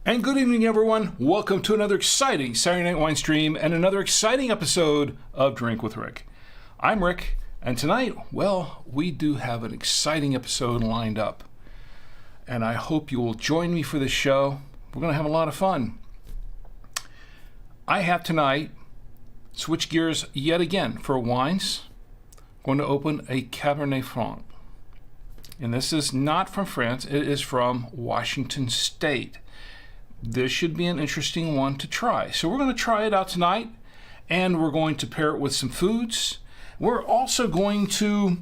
And good evening, everyone. Welcome to another exciting Saturday Night Winestream and another exciting episode of Drink with Rick. I'm Rick, and tonight, well, we do have an exciting episode lined up. And I hope you will join me for this show. We're going to have a lot of fun. I have tonight switched gears yet again for wines. I'm going to open a Cabernet Franc. And this is not from France, it is from Washington State. This should be an interesting one to try. So we're going to try it out tonight, and we're going to pair it with some foods. We're also going to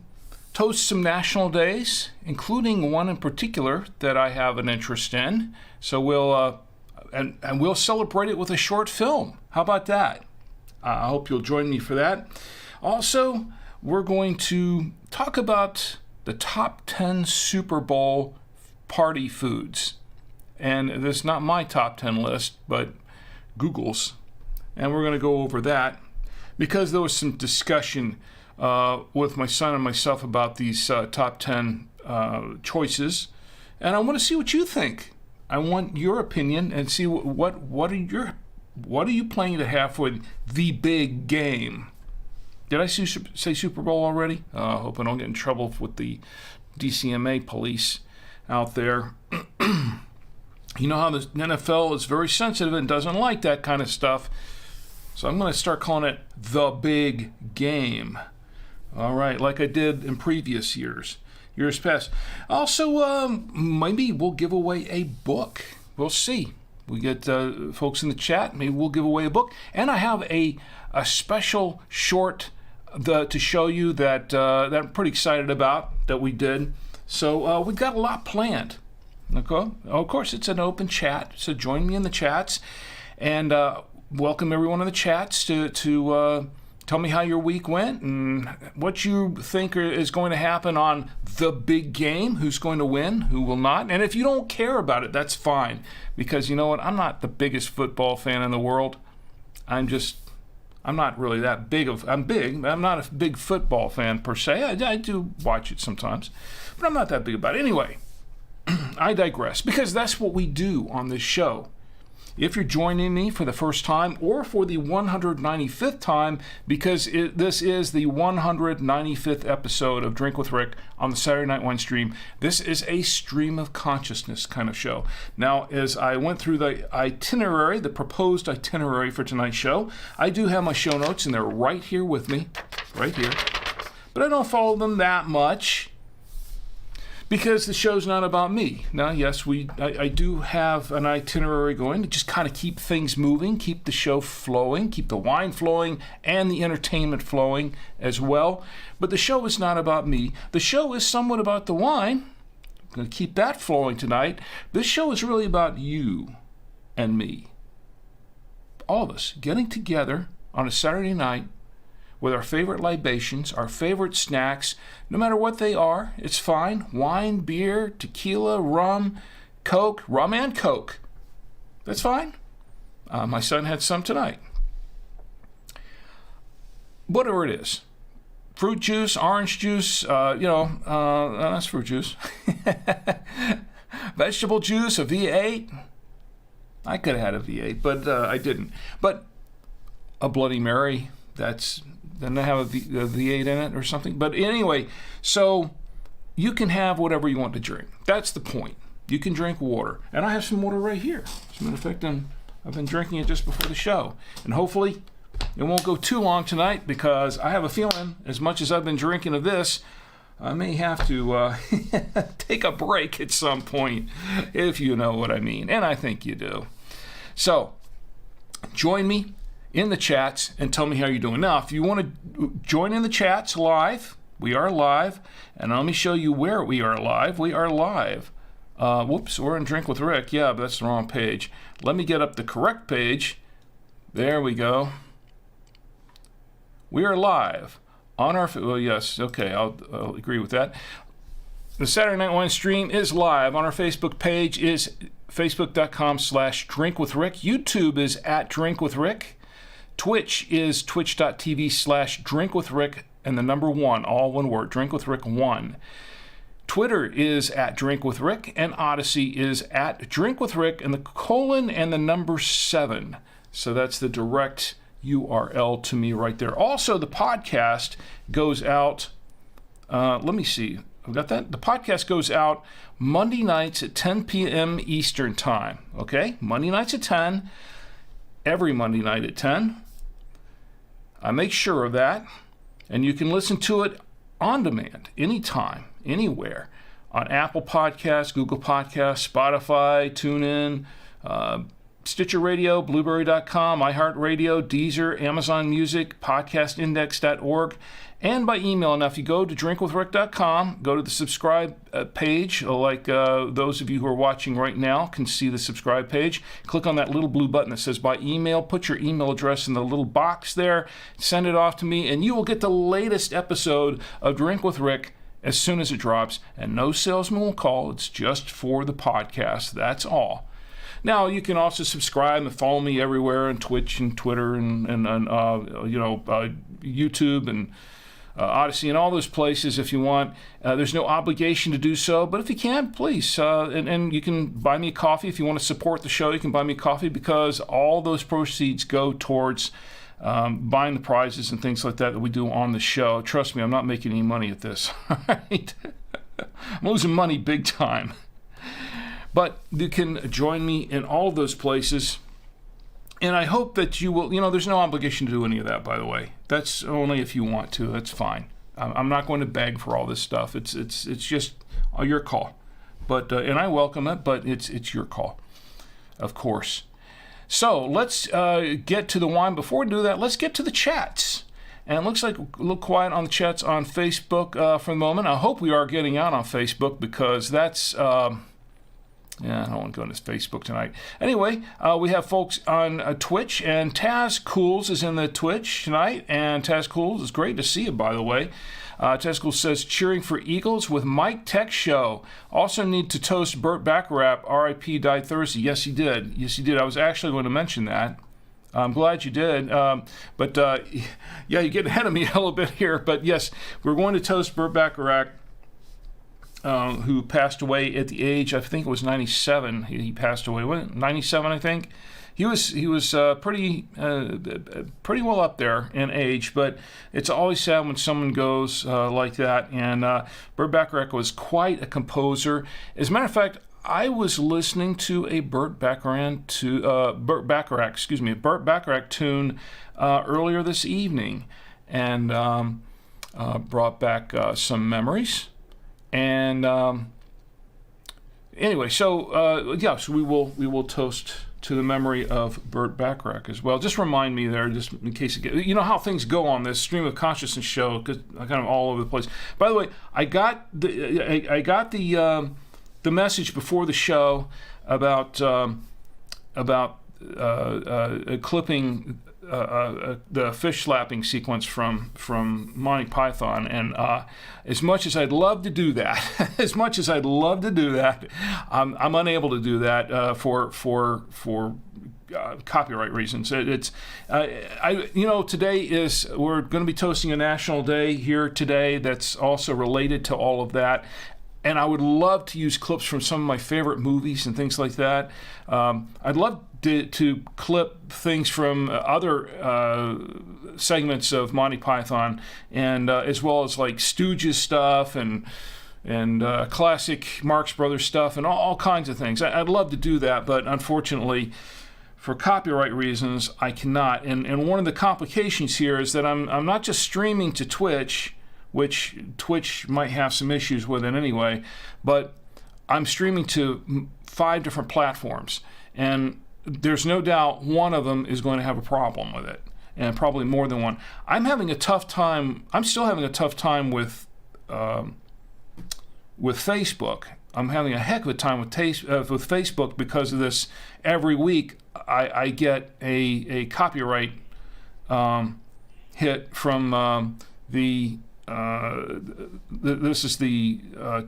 toast some national days, including one in particular that I have an interest in. So we'll celebrate it with a short film. How about that? I hope you'll join me for that. Also, we're going to talk about the top 10 Super Bowl party foods. And this is not my top 10 list, but Google's. And we're going to go over that because there was some discussion with my son and myself about these top 10 choices. And I want to see what you think. I want your opinion and see what are you planning to have for the big game. Did I say Super Bowl already? I hope I don't get in trouble with the DCMA police out there. You know how the NFL is very sensitive and doesn't like that kind of stuff. So I'm going to start calling it the big game. All right, like I did in previous years past. Also, maybe we'll give away a book. We'll see. We get folks in the chat. Maybe we'll give away a book. And I have a special short to show you that I'm pretty excited about that we did. So we've got a lot planned. Okay. Of course, it's an open chat, so join me in the chats, and welcome everyone in the chats to tell me how your week went and what you think is going to happen on the big game, who's going to win, who will not. And if you don't care about it, that's fine, because you know what? I'm not the biggest football fan in the world. I'm not really that big I'm big, but I'm not a big football fan per se. I do watch it sometimes, but I'm not that big about it. Anyway, I digress, because that's what we do on this show. If you're joining me for the first time or for the 195th time, because this is the 195th episode of Drink with Rick on the Saturday Night Wine Stream, this is a stream of consciousness kind of show. Now, as I went through the itinerary, the proposed itinerary for tonight's show, I do have my show notes, and they're right here with me, right here. But I don't follow them that much, because the show's not about me. Now, yes, I do have an itinerary going to just kind of keep things moving, keep the show flowing, keep the wine flowing, and the entertainment flowing as well. But the show is not about me. The show is somewhat about the wine. I'm going to keep that flowing tonight. This show is really about you and me. All of us getting together on a Saturday night with our favorite libations, our favorite snacks, no matter what they are, it's fine. Wine, beer, tequila, rum, Coke, rum and Coke. That's fine. My son had some tonight. Whatever it is. Fruit juice, orange juice, that's fruit juice. Vegetable juice, a V8. I could have had a V8, but I didn't. But a Bloody Mary, doesn't have a V8 in it or something? But anyway, so you can have whatever you want to drink. That's the point. You can drink water. And I have some water right here. As a matter of fact, I've been drinking it just before the show. And hopefully it won't go too long tonight, because I have a feeling, as much as I've been drinking of this, I may have to take a break at some point, if you know what I mean. And I think you do. So join me in the chats and tell me how you're doing. Now, if you want to join in the chats live, we are live. And let me show you where we are live. We are live. Whoops, we're in Drink with Rick. Yeah, but that's the wrong page. Let me get up the correct page. There we go. We are live on our... Well, yes, okay, I'll agree with that. The Saturday Night Wine Stream is live on our Facebook page. Is facebook.com/drinkwithrick. YouTube is @drinkwithrick. Twitch is twitch.tv/drinkwithrick and the number 1, all one word, drinkwithrick1. Twitter is @drinkwithrick, and Odyssey is @drinkwithrick and the colon and the number 7. So that's the direct URL to me right there. Also, the podcast goes out, let me see, I've got that. The podcast goes out Monday nights at 10 p.m. Eastern Time, okay? Monday nights at 10, every Monday night at 10. I make sure of that, and you can listen to it on demand, anytime, anywhere, on Apple Podcasts, Google Podcasts, Spotify, TuneIn, Stitcher Radio, Blueberry.com, iHeartRadio, Deezer, Amazon Music, podcastindex.org, and by email. Now, if you go to drinkwithrick.com, go to the subscribe page, like those of you who are watching right now can see the subscribe page. Click on that little blue button that says by email. Put your email address in the little box there. Send it off to me, and you will get the latest episode of Drink with Rick as soon as it drops. And no salesman will call. It's just for the podcast. That's all. Now, you can also subscribe and follow me everywhere on Twitch and Twitter and YouTube and Odyssey and all those places if you want. There's no obligation to do so, but if you can, please. And you can buy me a coffee. If you want to support the show, you can buy me a coffee because all those proceeds go towards buying the prizes and things like that we do on the show. Trust me, I'm not making any money at this. Right? I'm losing money big time. But you can join me in all of those places, and I hope that you will, there's no obligation to do any of that, by the way. That's only if you want to. That's fine. I'm not going to beg for all this stuff. It's just your call. But and I welcome it, but it's your call, of course. So let's get to the wine. Before we do that, let's get to the chats. And it looks like a little quiet on the chats on Facebook for the moment. I hope we are getting out on Facebook because that's... I don't want to go into Facebook tonight. Anyway, we have folks on Twitch, and Taz Cools is in the Twitch tonight. And Taz Cools, is great to see you, by the way. Taz Cools says, cheering for Eagles with Mike Tech Show. Also need to toast Burt Bacharach, R.I.P. died Thursday. Yes, he did. Yes, he did. I was actually going to mention that. I'm glad you did. But you're getting ahead of me a little bit here. But yes, we're going to toast Burt Bacharach, who passed away at the age, I think it was 97. He passed away, 97, I think. He was pretty well up there in age, but it's always sad when someone goes like that. And Burt Bacharach was quite a composer. As a matter of fact, I was listening to a Burt Bacharach tune earlier this evening, and brought back some memories. And anyway, so we will toast to the memory of Burt Bacharach as well. Just remind me there, just in case you know how things go on this Stream of Consciousness show, because I'm kind of all over the place. By the way, I got the message before the show about clipping the fish slapping sequence from Monty Python, and as much as I'd love to do that, I'm unable to do that for copyright reasons. Today we're going to be toasting a national day here today that's also related to all of that. And I would love to use clips from some of my favorite movies and things like that. I'd love to clip things from other segments of Monty Python, and as well as like Stooges stuff and classic Marx Brothers stuff and all kinds of things. I'd love to do that, but unfortunately, for copyright reasons, I cannot. And one of the complications here is that I'm not just streaming to Twitch, which Twitch might have some issues with it anyway, but I'm streaming to 5 different platforms. And there's no doubt one of them is going to have a problem with it, and probably more than one. I'm still having a tough time with Facebook. I'm having a heck of a time with Facebook because of this. Every week I get a copyright hit from this is the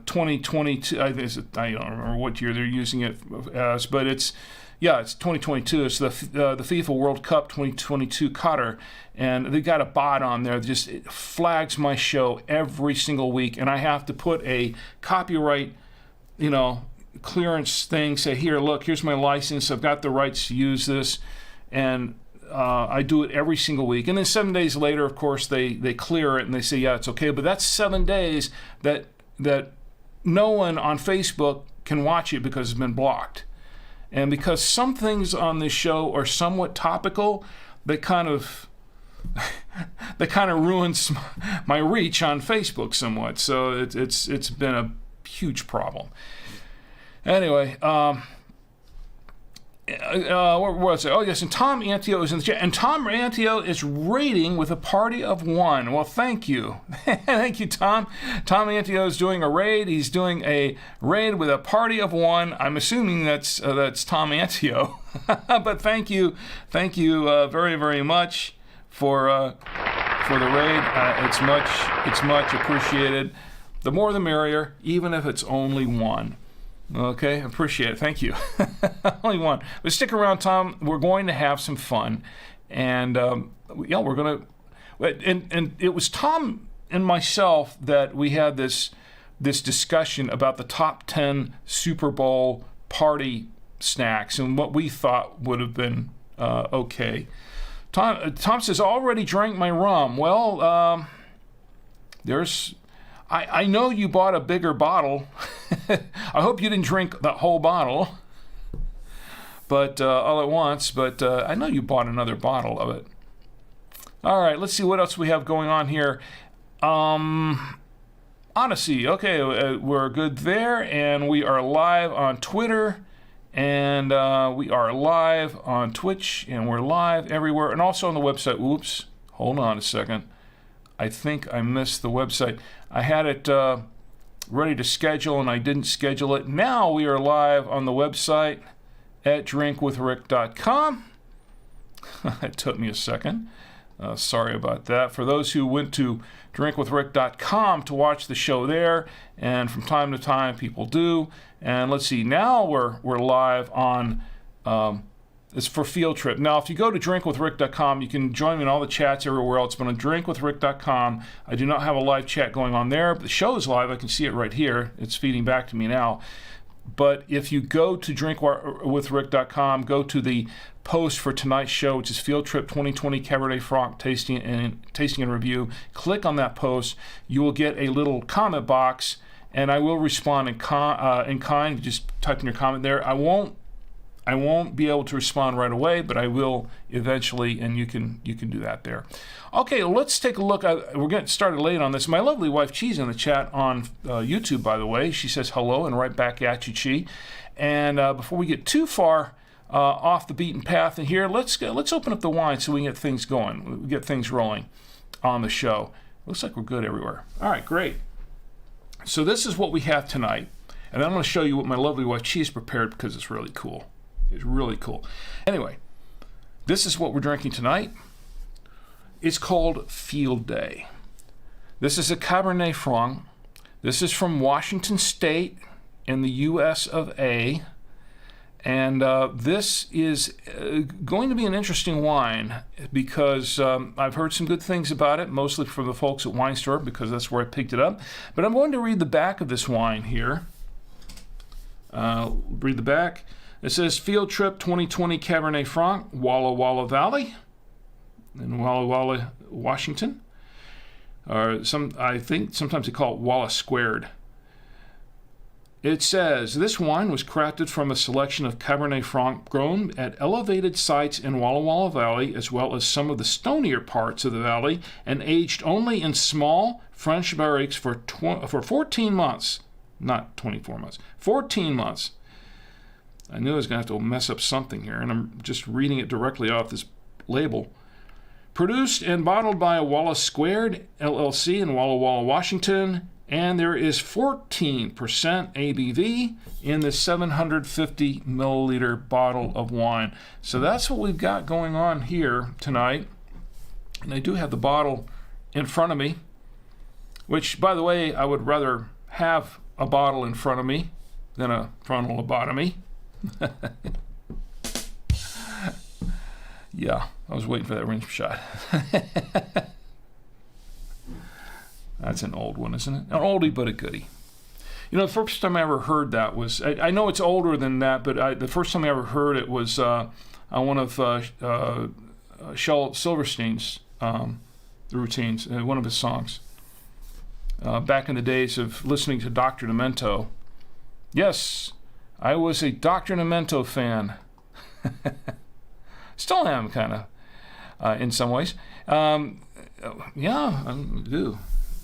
2022. I don't remember what year they're using it as, but it's 2022. It's the FIFA World Cup 2022 cutter, and they got a bot on there that just flags my show every single week, and I have to put a copyright, clearance thing. Say, here, look, here's my license. I've got the rights to use this, and I do it every single week. And then 7 days later, of course, they clear it and they say, yeah, it's okay. But that's 7 days that no one on Facebook can watch it because it's been blocked. And because some things on this show are somewhat topical, they kind of ruins my reach on Facebook somewhat. So it's been a huge problem. Anyway, what was it? Oh, yes, and Tom Antio is in the chat. And Tom Antio is raiding with a party of one. Well, thank you. Thank you, Tom. Tom Antio is doing a raid. He's doing a raid with a party of one. I'm assuming that's Tom Antio. But thank you very, very much for the raid. It's much appreciated. The more the merrier, even if it's only one. Okay, appreciate it. Thank you. Only one. But stick around, Tom. We're going to have some fun, and we're going to. And it was Tom and myself that we had this discussion about the top 10 Super Bowl party snacks and what we thought would have been okay. Tom says, already drank my rum. Well, I know you bought a bigger bottle. I hope you didn't drink the whole bottle, but all at once. But I know you bought another bottle of it. All right, let's see what else we have going on here. Odyssey. Okay, we're good there, and we are live on Twitter, and we are live on Twitch, and we're live everywhere, and also on the website. Oops, hold on a second. I think I missed the website. I had it ready to schedule, and I didn't schedule it. Now we are live on the website at drinkwithrick.com. It took me a second. Sorry about that. For those who went to drinkwithrick.com to watch the show there, and from time to time people do. And let's see, now we're live on... It's for Field Trip. Now, if you go to drinkwithrick.com, you can join me in all the chats everywhere else. But on drinkwithrick.com, I do not have a live chat going on there. But the show is live. I can see it right here. It's feeding back to me now. But if you go to drinkwithrick.com, go to the post for tonight's show, which is Field Trip 2020 Cabernet Franc tasting and review. Click on that post. You will get a little comment box, and I will respond in kind. Just type in your comment there. I won't be able to respond right away, but I will eventually, and you can do that there. Okay, let's take a look. We're getting started late on this. My lovely wife, Chi's, in the chat on YouTube, by the way. She says hello, and right back at you, Chi. And before we get too far off the beaten path in here, let's open up the wine so we can get things going, we get things rolling on the show. Looks like we're good everywhere. All right, great. So this is what we have tonight, and I'm going to show you what my lovely wife, Chi's, prepared because it's really cool. It's really cool. Anyway, this is what we're drinking tonight. It's called Field Day. This is a Cabernet Franc. This is from Washington State in the U.S. of A. And this is going to be an interesting wine because I've heard some good things about it, mostly from the folks at Winestream because that's where I picked it up. But I'm going to read the back of this wine here. Read the back. It says Field Trip 2020 Cabernet Franc, Walla Walla Valley in Walla Walla, Washington. Or I think sometimes they call it Walla Squared. It says, this wine was crafted from a selection of Cabernet Franc grown at elevated sites in Walla Walla Valley, as well as some of the stonier parts of the valley, and aged only in small French barriques for 14 months. Not 24 months. 14 months. I knew I was going to have to mess up something here, and I'm just reading it directly off this label. Produced and bottled by Wallace Squared, LLC in Walla Walla, Washington, and there is 14% ABV in the 750 milliliter bottle of wine. So that's what we've got going on here tonight. And I do have the bottle in front of me, which, by the way, I would rather have a bottle in front of me than a frontal lobotomy. Yeah, I was waiting for that rim shot. That's an old one, isn't it? An oldie but a goodie. You know, the first time I ever heard that was, I know it's older than that, but the first time I ever heard it was on one of Shel Silverstein's routines, one of his songs. Back in the days of listening to Dr. Demento. Yes, I was a Dr. Demento fan. Still am, kind of, in some ways. Yeah, I do.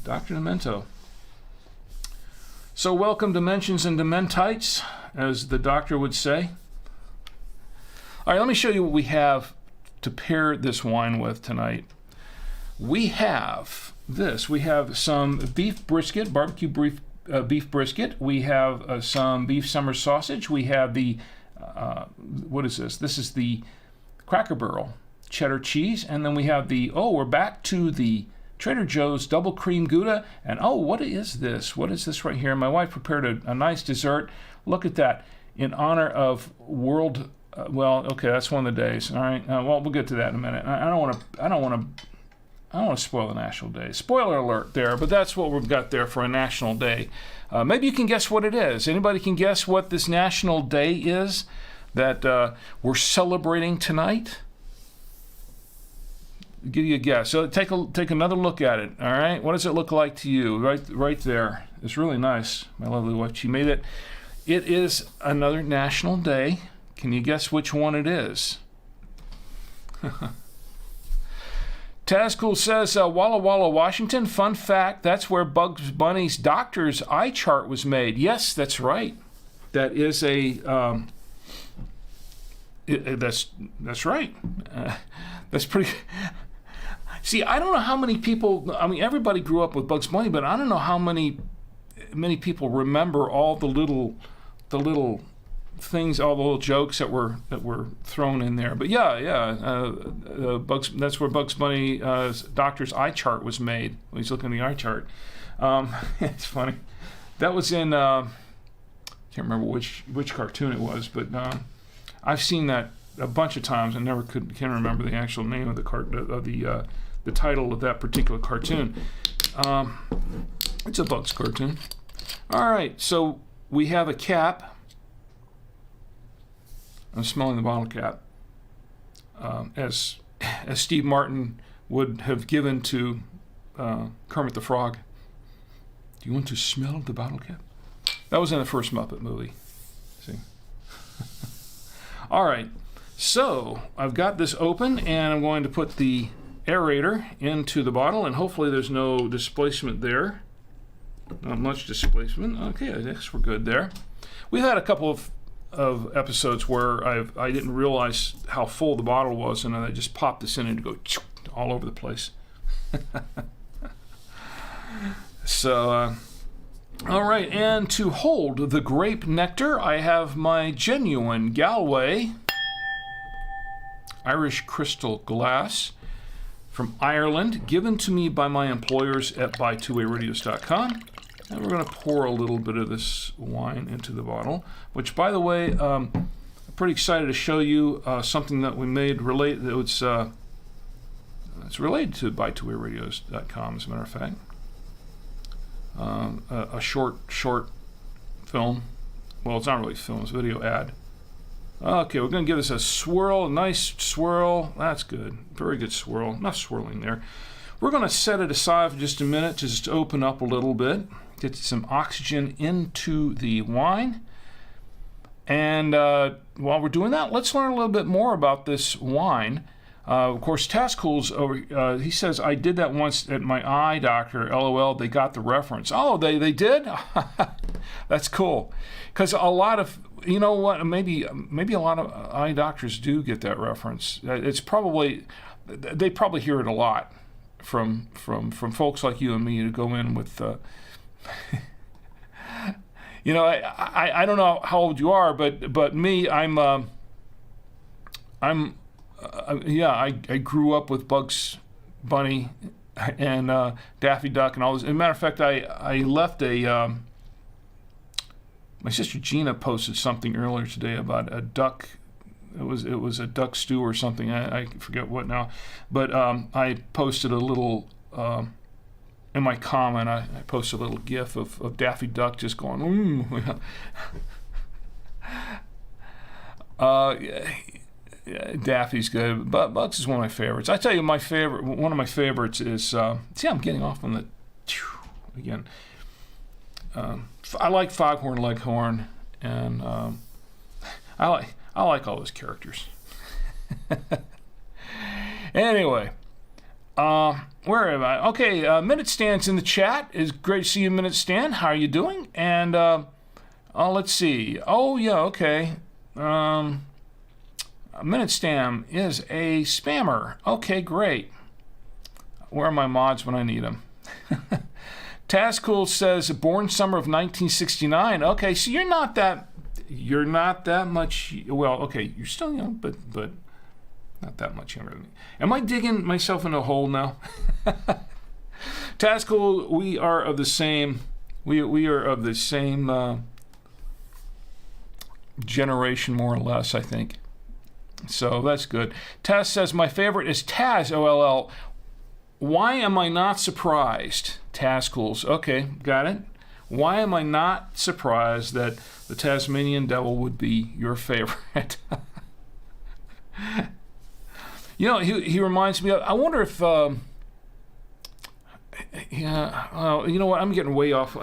Dr. Demento. So welcome, Dimensions and Dementites, as the doctor would say. All right, let me show you what we have to pair this wine with tonight. We have this. We have some beef brisket, barbecue beef brisket. We have some beef summer sausage. We have the, what is this? This is the Cracker Barrel cheddar cheese. And then we have the, we're back to the Trader Joe's double cream Gouda. And what is this? What is this right here? My wife prepared a nice dessert. Look at that. In honor of World, okay, that's one of the days. All right. We'll get to that in a minute. I don't want to spoil the national day. Spoiler alert there, but that's what we've got there for a national day. Maybe you can guess what it is. Anybody can guess what this national day is that we're celebrating tonight? Give you a guess. So take another look at it. All right, what does it look like to you? Right there. It's really nice. My lovely wife, she made it. It is another national day. Can you guess which one it is? Tazcool says, Walla Walla, Washington. Fun fact, that's where Bugs Bunny's doctor's eye chart was made. Yes, that's right. That is that's right. That's pretty. See, I don't know how many people. I mean, everybody grew up with Bugs Bunny, but I don't know how many people remember all the little things, all the little jokes that were thrown in there. But Bugs. That's where Bugs Bunny's doctor's eye chart was made. When he's looking at the eye chart. It's funny. That was in. Can't remember which cartoon it was, but I've seen that a bunch of times. I never can remember the actual name of the title of that particular cartoon. It's a Bugs cartoon. All right, so we have a cap. I'm smelling the bottle cap, as Steve Martin would have given to Kermit the Frog. Do you want to smell the bottle cap? That was in the first Muppet movie. See? All right, so I've got this open, and I'm going to put the aerator into the bottle, and hopefully there's no displacement there. Not much displacement. Okay, I guess we're good there. We've had a couple of episodes where I didn't realize how full the bottle was, and I just popped this in and go all over the place. So, all right, and to hold the grape nectar, I have my genuine Galway Irish crystal glass from Ireland, given to me by my employers at buy2wayradios.com. And we're going to pour a little bit of this wine into the bottle, which, by the way, I'm pretty excited to show you something that we made it's related to buy2wayradios.com, as a matter of fact. A short film. Well, it's not really film, it's a video ad. Okay, we're going to give this a swirl, a nice swirl. That's good. Very good swirl. Enough swirling there. We're going to set it aside for just a minute to just open up a little bit, get some oxygen into the wine. And while we're doing that, let's learn a little bit more about this wine. Of course, Tazcool's over. He says, I did that once at my eye doctor. LOL, they got the reference. Oh, they did? That's cool. Because a lot of, you know what? Maybe a lot of eye doctors do get that reference. It's probably they probably hear it a lot from folks like you and me to go in with. You know, I don't know how old you are, but me, I grew up with Bugs Bunny and Daffy Duck and all this. As a matter of fact, I left my sister Gina posted something earlier today about a duck. It was a duck stew or something. I forget what now, but I posted a little. In my comment, I posted a little GIF of Daffy Duck just going, Daffy's good, but Bugs is one of my favorites. I tell you, one of my favorites is, see, I'm getting off on the, again. I like Foghorn Leghorn, and I like all those characters. Anyway. Where am I? Okay, Minute Stan's in the chat. It's great to see you, Minute Stan. How are you doing? And let's see. Oh, yeah, okay. Minute Stan is a spammer. Okay, great. Where are my mods when I need them? Tazcool says, born summer of 1969. Okay, so you're not that much. Well, okay, you're still young, but not that much younger than me. Am I digging myself in a hole now? Tazcool, we are of the same. We are of the same generation, more or less, I think. So that's good. Taz says my favorite is Taz. OLL. Why am I not surprised? Tazcools. Okay, got it. Why am I not surprised that the Tasmanian Devil would be your favorite? You know, he reminds me of, I wonder if, you know what, I'm getting way off.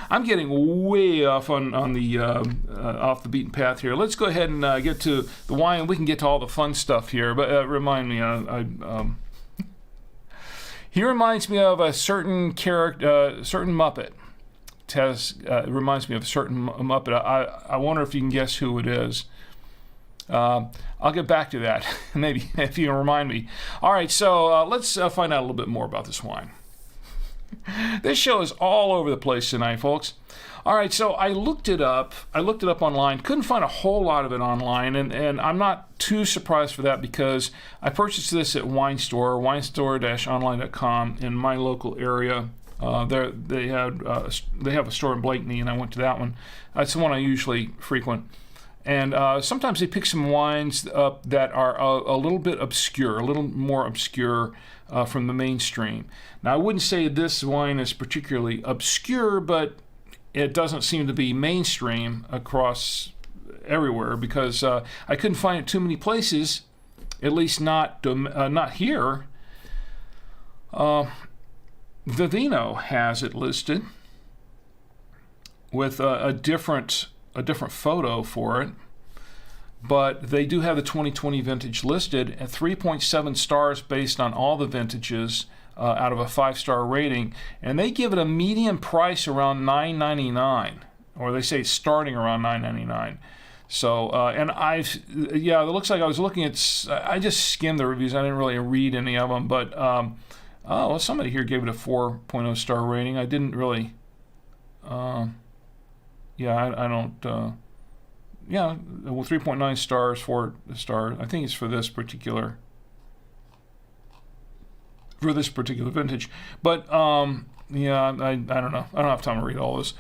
I'm getting way off on the off the beaten path here. Let's go ahead and get to the wine, and we can get to all the fun stuff here. But remind me, he reminds me of a certain character, certain Muppet. Tez reminds me of a certain Muppet. I wonder if you can guess who it is. I'll get back to that, maybe, if you can remind me. All right, so let's find out a little bit more about this wine. This show is all over the place tonight, folks. All right, so I looked it up. Online. Couldn't find a whole lot of it online, and I'm not too surprised for that because I purchased this at winestore-online.com in my local area. They have a store in Blakeney, and I went to that one. That's the one I usually frequent. And sometimes they pick some wines up that are a little bit obscure, a little more obscure from the mainstream. Now, I wouldn't say this wine is particularly obscure, but it doesn't seem to be mainstream across everywhere because I couldn't find it too many places, at least not here. Vivino has it listed with a different photo for it, but they do have the 2020 vintage listed at 3.7 stars based on all the vintages out of a 5-star rating, and they give it a median price around $9.99, or they say starting around $9.99. So, and it looks like I was looking at, I just skimmed the reviews, I didn't really read any of them, but somebody here gave it a 4.0 star rating. I didn't really, I don't, 3.9 stars, 4 stars. I think it's for this particular vintage. But, I don't know. I don't have time to read all this.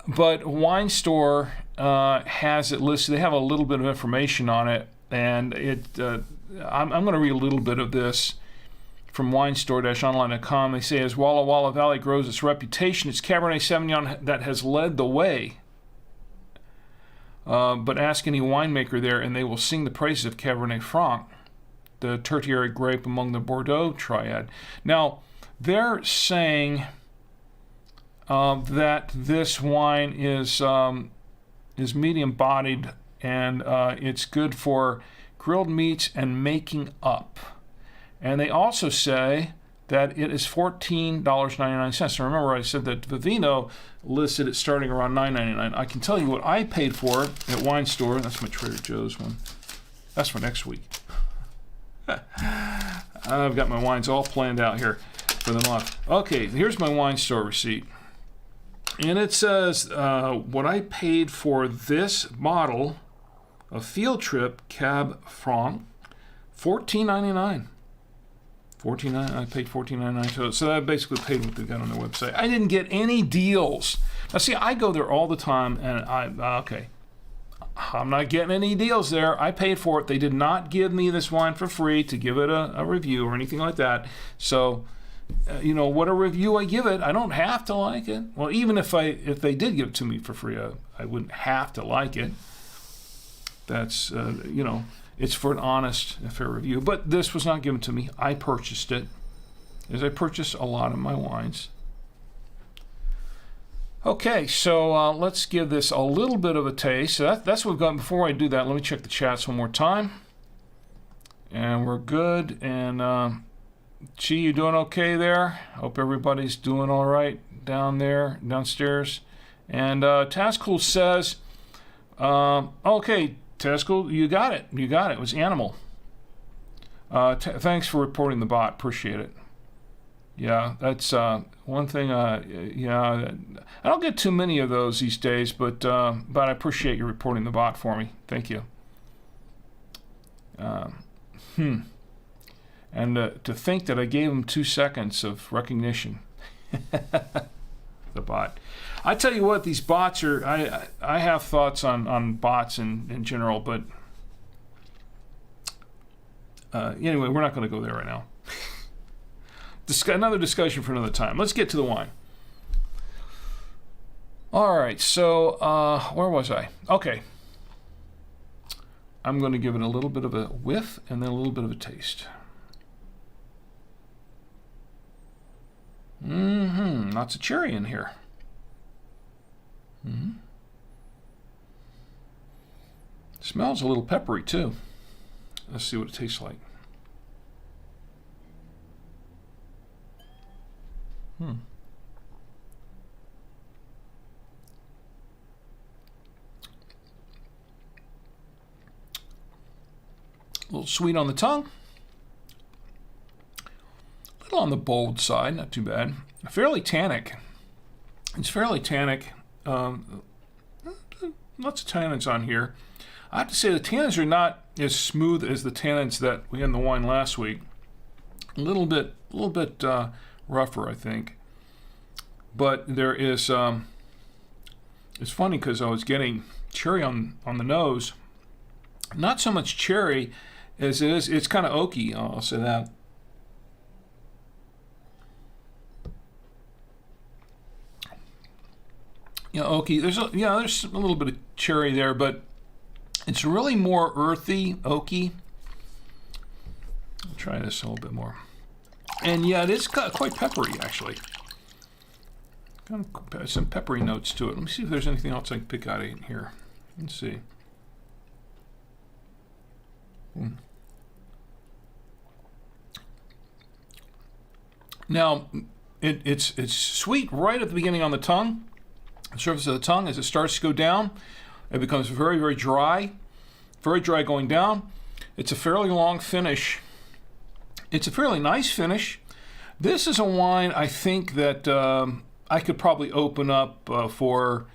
But Wine Store has it listed. They have a little bit of information on it, and I'm going to read a little bit of this from winestore-online.com. They say, as Walla Walla Valley grows its reputation, it's Cabernet Sauvignon that has led the way. But ask any winemaker there, and they will sing the praises of Cabernet Franc, the tertiary grape among the Bordeaux triad. Now, they're saying that this wine is medium-bodied, and it's good for grilled meats and making up. And they also say that it is $14.99. Remember, I said that Vivino listed it starting around $9.99. I can tell you what I paid for it at Wine Store. That's my Trader Joe's one. That's for next week. I've got my wines all planned out here for the month. Okay, here's my Wine Store receipt. And it says what I paid for this bottle of Field Trip Cab Franc, $14.99. I paid $14.99. So I basically paid what they got on their website. I didn't get any deals. Now, see, I go there all the time, and I'm not getting any deals there. I paid for it. They did not give me this wine for free to give it a review or anything like that. So, what a review I give it, I don't have to like it. Well, even if they did give it to me for free, I wouldn't have to like it. That's, it's for an honest and fair review. But this was not given to me. I purchased it, as I purchased a lot of my wines. Okay, so let's give this a little bit of a taste. So that's what we've got. Before I do that, let me check the chats one more time. And we're good. And Chi, you doing okay there? Hope everybody's doing all right down there, downstairs. And Tascool says, okay, Tascool, you got it. It was Animal. Thanks for reporting the bot. Appreciate it. Yeah, that's one thing. I don't get too many of those these days, but I appreciate you reporting the bot for me. Thank you. And to think that I gave him 2 seconds of recognition. The bot. I tell you what, these bots are. I have thoughts on bots in general, but anyway, we're not going to go there right now. Another discussion for another time. Let's get to the wine. All right, so where was I? Okay. I'm going to give it a little bit of a whiff and then a little bit of a taste. Lots of cherry in here. Smells a little peppery too. Let's see what it tastes like. A little sweet on the tongue. A little on the bold side, not too bad. Fairly tannic. It's fairly tannic. Lots of tannins on here. I have to say the tannins are not as smooth as the tannins that we had in the wine last week. A little bit rougher, I think. But there is, it's funny because I was getting cherry on the nose. Not so much cherry as it is, it's kind of oaky, I'll say that. Oaky. There's a little bit of cherry there, but it's really more earthy, oaky. I'll try this a little bit more. And yeah, it is quite peppery, actually. Kind of some peppery notes to it. Let me see if there's anything else I can pick out of here. Let's see. Now, it's sweet right at the beginning on the tongue. The surface of the tongue, as it starts to go down, it becomes very, very dry going down. It's a fairly long finish. It's a fairly nice finish. This is a wine I think that I could probably open up for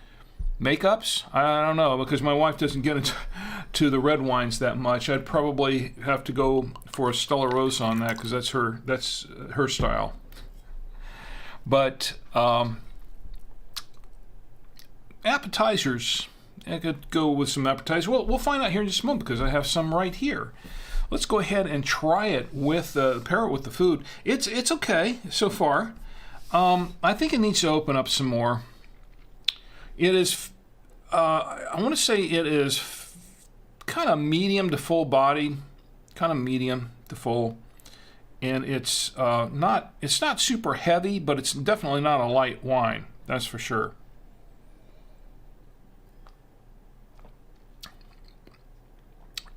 makeups. I don't know, because my wife doesn't get into the red wines that much. I'd probably have to go for a Stella Rosa on that, because that's her style. But appetizers, I could go with some appetizers. Well, we'll find out here in just a moment, because I have some right here. Let's go ahead and try it with pair it with the food. It's okay so far. I think it needs to open up some more. It is, I want to say it is kind of medium to full body, kind of medium to full, and it's not super heavy, but it's definitely not a light wine. That's for sure.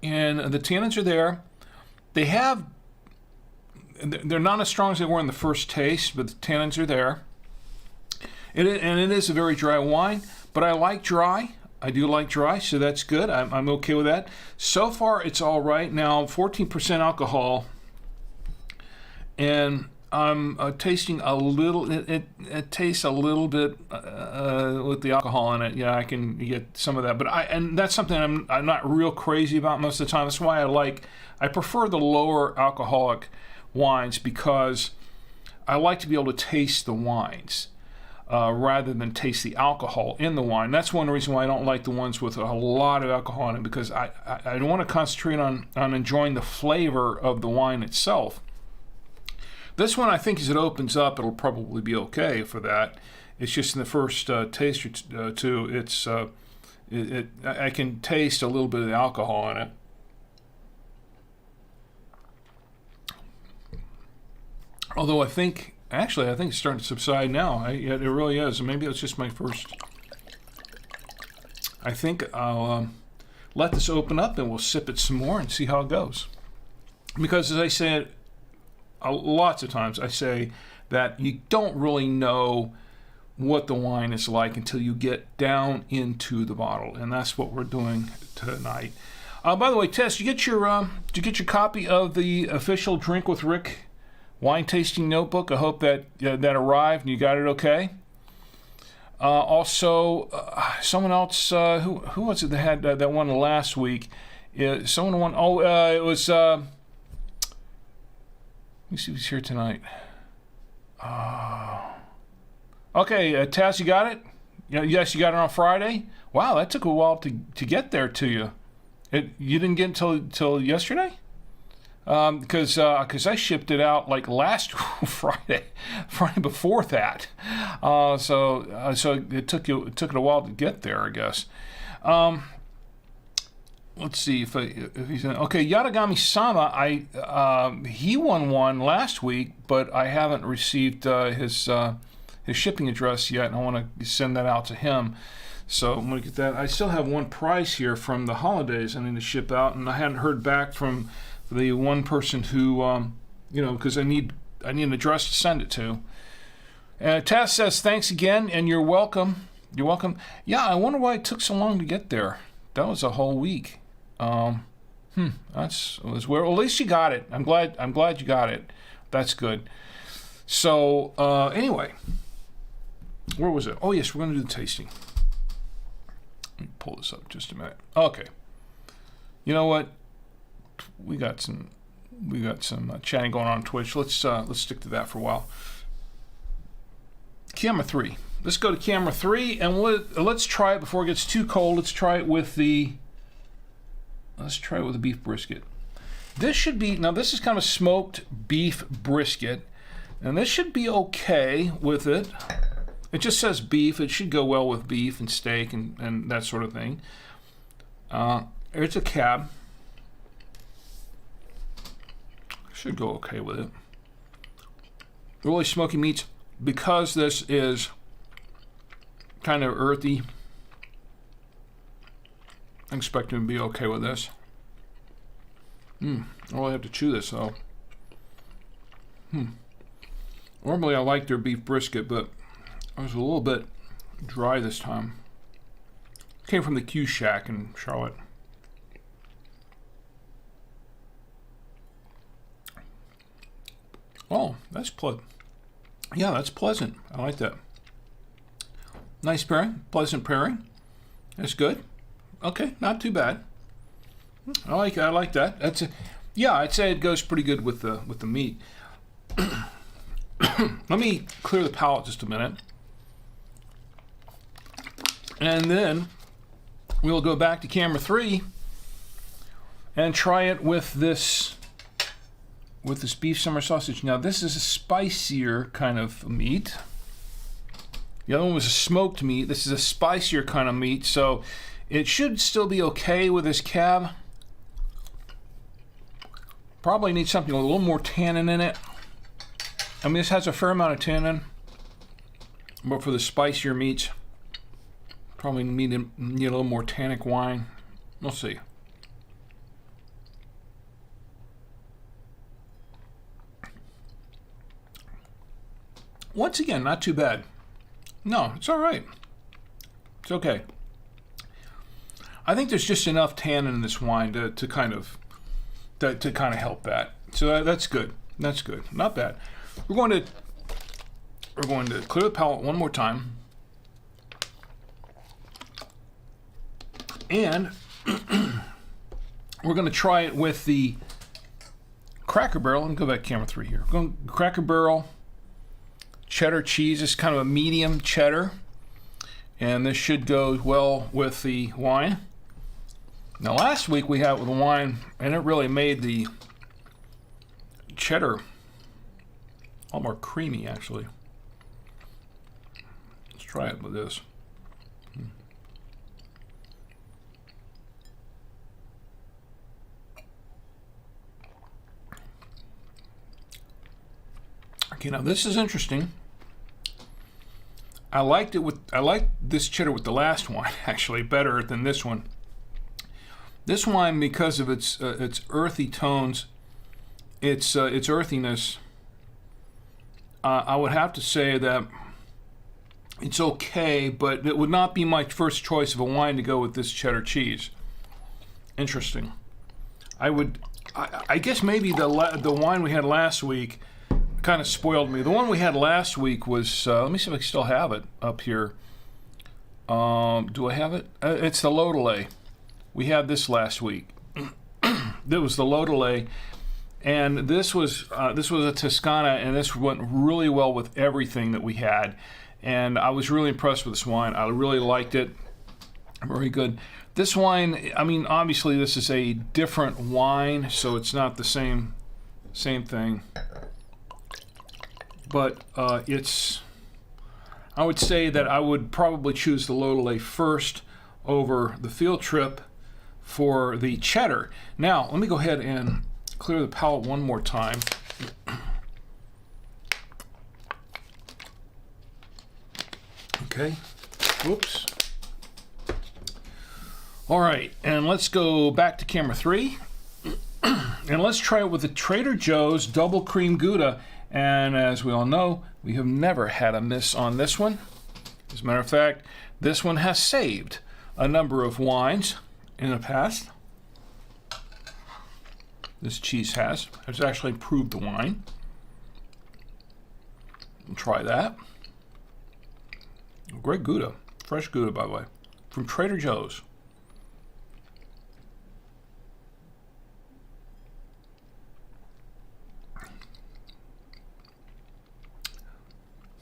And the tannins are there. They have they're not as strong as they were in the first taste, but the tannins are there. And it is a very dry wine, but I like dry. I do like dry, so that's good. I'm okay with that. So far, it's all right. Now, 14% alcohol, and I'm tasting a little. It tastes a little bit with the alcohol in it. Yeah, I can get some of that, but and that's something I'm not real crazy about most of the time. That's why I prefer the lower alcoholic wines, because I like to be able to taste the wines. Rather than taste the alcohol in the wine. That's one reason why I don't like the ones with a lot of alcohol in it, because I don't want to concentrate on enjoying the flavor of the wine itself. This one, I think, as it opens up, it'll probably be okay for that. It's just in the first taste or two, I can taste a little bit of the alcohol in it. Although I think it's starting to subside now. It really is. Maybe it's just my first. I think I'll let this open up and we'll sip it some more and see how it goes. Because as I said, lots of times I say that you don't really know what the wine is like until you get down into the bottle, and that's what we're doing tonight. By the way, Tess, did you get your copy of the official Drink with Rick wine tasting notebook? I hope that arrived and you got it okay. Also, someone else, who was it that had that one last week? Someone won. It was. Let me see who's here tonight. Okay, Taz, you got it? Yes, you got it on Friday. Wow, that took a while to get there to you. You didn't get it till yesterday? Because I shipped it out like last Friday before that, so it took it a while to get there, I guess. Let's see if he's in. Okay, Yadagami Sama, he won one last week, but I haven't received his shipping address yet, and I want to send that out to him. So I'm going to get that. I still have one prize here from the holidays I need to ship out, and I hadn't heard back from the one person who, because I need an address to send it to. Tess says, thanks again, and you're welcome. You're welcome. Yeah, I wonder why it took so long to get there. That was a whole week. Well, at least you got it. I'm glad you got it. That's good. So, anyway, where was it? Oh, yes, we're going to do the tasting. Let me pull this up just a minute. Okay. You know what? We got some chatting going on Twitch. Let's stick to that for a while. Camera 3. Let's go to camera 3 and let's try it before it gets too cold. Let's try it with the beef brisket. This should be, now this is kind of smoked beef brisket, and this should be okay with it. It just says beef. It should go well with beef and steak and that sort of thing. It's a cab. Should go okay with it. Really smoky meats, because this is kind of earthy. I expect him to be okay with this. I really have to chew this though. Normally I like their beef brisket, but it was a little bit dry this time. Came from the Q Shack in Charlotte. Oh, that's that's pleasant. I like that. Nice pairing, pleasant pairing. That's good. Okay, not too bad. I like that. I'd say it goes pretty good with the meat. Let me clear the palate just a minute, and then we'll go back to camera 3 and try it with this beef summer sausage. Now this is a spicier kind of meat. The other one was a smoked meat. This is a spicier kind of meat, so it should still be okay with this cab. Probably need something with a little more tannin in it. I mean, this has a fair amount of tannin, but for the spicier meats, probably need a little more tannic wine. We'll see. once again, not too bad. No, it's all right. It's okay. I think there's just enough tannin in this wine to kind of help that. So that's good. That's good. Not bad. We're going to clear the palate one more time. And we're going to try it with the Cracker Barrel. Let me go back to camera 3 here. Cracker Barrel cheddar cheese. It's kind of a medium cheddar. And this should go well with the wine. Now last week we had it with the wine, and it really made the cheddar a lot more creamy, actually. Let's try it with this. Okay, now this is interesting. I liked this cheddar with the last wine actually better than this one. This wine, because of its earthy tones, its earthiness, I would have to say that it's okay, but it would not be my first choice of a wine to go with this cheddar cheese. Interesting. I guess maybe the wine we had last week kind of spoiled me. The one we had last week was, let me see if I still have it up here. Do I have it? It's the Lodolay. We had this last week. That was the Lodolay, and this was a Toscana, and this went really well with everything that we had. And I was really impressed with this wine. I really liked it. Very good. This wine, I mean, obviously this is a different wine, so it's not the same thing. But I would say that I would probably choose the Lodolay first over the Field Trip for the cheddar. Now, let me go ahead and clear the palate one more time. Okay. Whoops. All right, and let's go back to camera 3. And let's try it with the Trader Joe's Double Cream Gouda. And as we all know, we have never had a miss on this one. As a matter of fact, this one has saved a number of wines in the past. This cheese has actually improved the wine. We'll try that. Great Gouda, fresh Gouda, by the way, from Trader Joe's.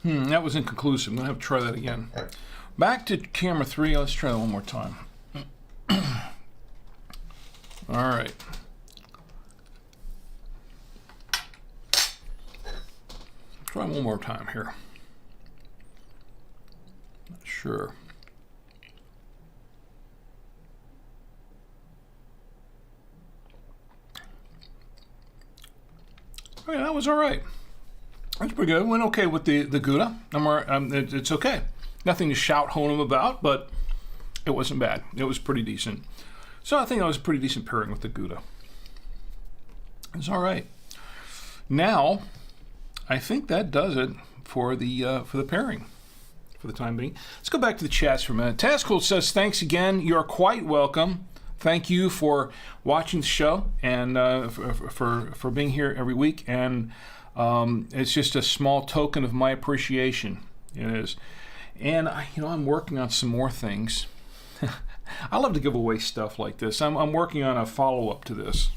That was inconclusive. I'm going to have to try that again. Back to camera 3. Let's try that one more time. All right. Try one more time here. Not sure. Oh, yeah, that was all right. That's pretty good. It went okay with the Gouda. It's okay. Nothing to shout home about, but it wasn't bad. It was pretty decent. So I think that was a pretty decent pairing with the Gouda. It's all right. Now, I think that does it for the pairing for the time being. Let's go back to the chats for a minute. Tascool says, thanks again. You're quite welcome. Thank you for watching the show and for being here every week. And it's just a small token of my appreciation. It is. And I'm working on some more things. I love to give away stuff like this. I'm working on a follow-up to this.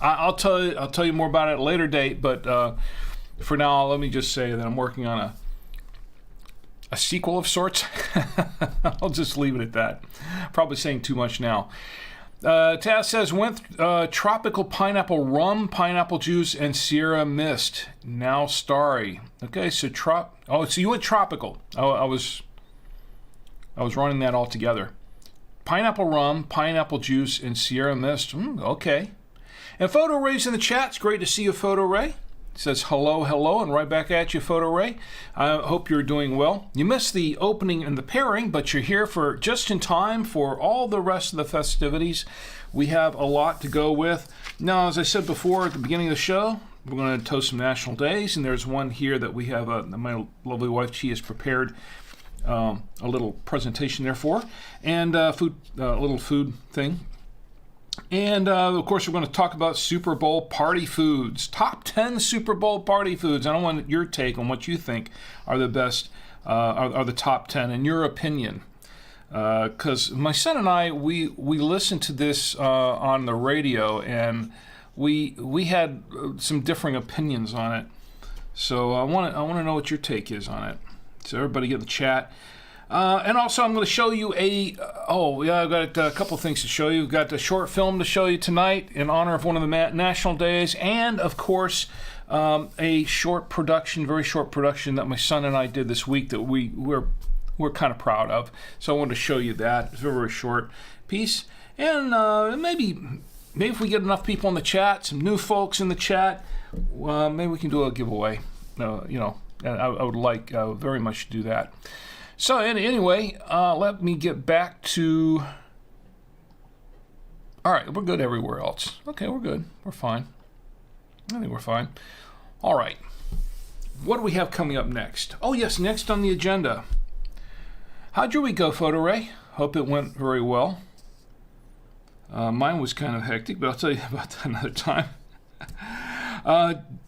I'll tell you more about it at a later date, but for now, let me just say that I'm working on a sequel of sorts. I'll just leave it at that. Probably saying too much now. Taz says, went tropical pineapple rum, pineapple juice, and Sierra Mist. Now Starry. Okay, so so you went tropical. I was running that all together. Pineapple rum, pineapple juice, and Sierra Mist. Okay. And Photo Ray's in the chat. It's great to see you, Photo Ray. Says hello, hello, and right back at you, Photo Ray. I hope you're doing well. You missed the opening and the pairing, but you're here for just in time for all the rest of the festivities. We have a lot to go with. Now, as I said before at the beginning of the show, We're going to toast some national days, and there's one here that we have, my lovely wife, she has prepared a little presentation there for, and a little food thing. And, of course, we're going to talk about Super Bowl party foods. Top 10 Super Bowl party foods. I don't want your take on what you think are the best, are the top 10 in your opinion. Because my son and I, we listened to this on the radio, and we had some differing opinions on it. So I want to know what your take is on it. So everybody get in the chat. And also, I'm going to show you I've got a couple things to show you. We've got a short film to show you tonight in honor of one of the national days, and of course, a very short production that my son and I did this week that we're kind of proud of. So I wanted to show you that. It's a very, very short piece, and maybe if we get enough people in the chat, some new folks in the chat, maybe we can do a giveaway. And I would like very much to do that. So anyway, let me get back to... All right, we're good everywhere else. Okay, we're good. We're fine. I think we're fine. All right. What do we have coming up next? Oh, yes, next on the agenda. How'd your week go, Photo Ray? Hope it went very well. Mine was kind of hectic, but I'll tell you about that another time.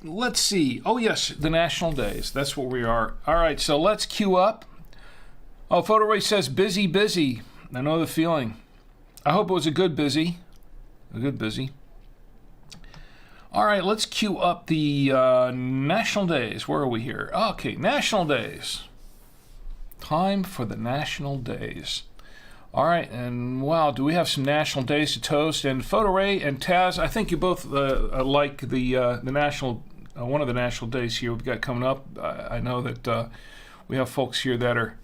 Let's see. Oh, yes, the national days. That's what we are. All right, so let's queue up. Oh, Photo Ray says, busy, busy. I know the feeling. I hope it was a good busy. A good busy. All right, let's queue up the national days. Where are we here? Okay, national days. Time for the national days. All right, and wow, do we have some national days to toast? And Photo Ray and Taz, I think you both like the national, one of the national days here we've got coming up. I know that we have folks here that are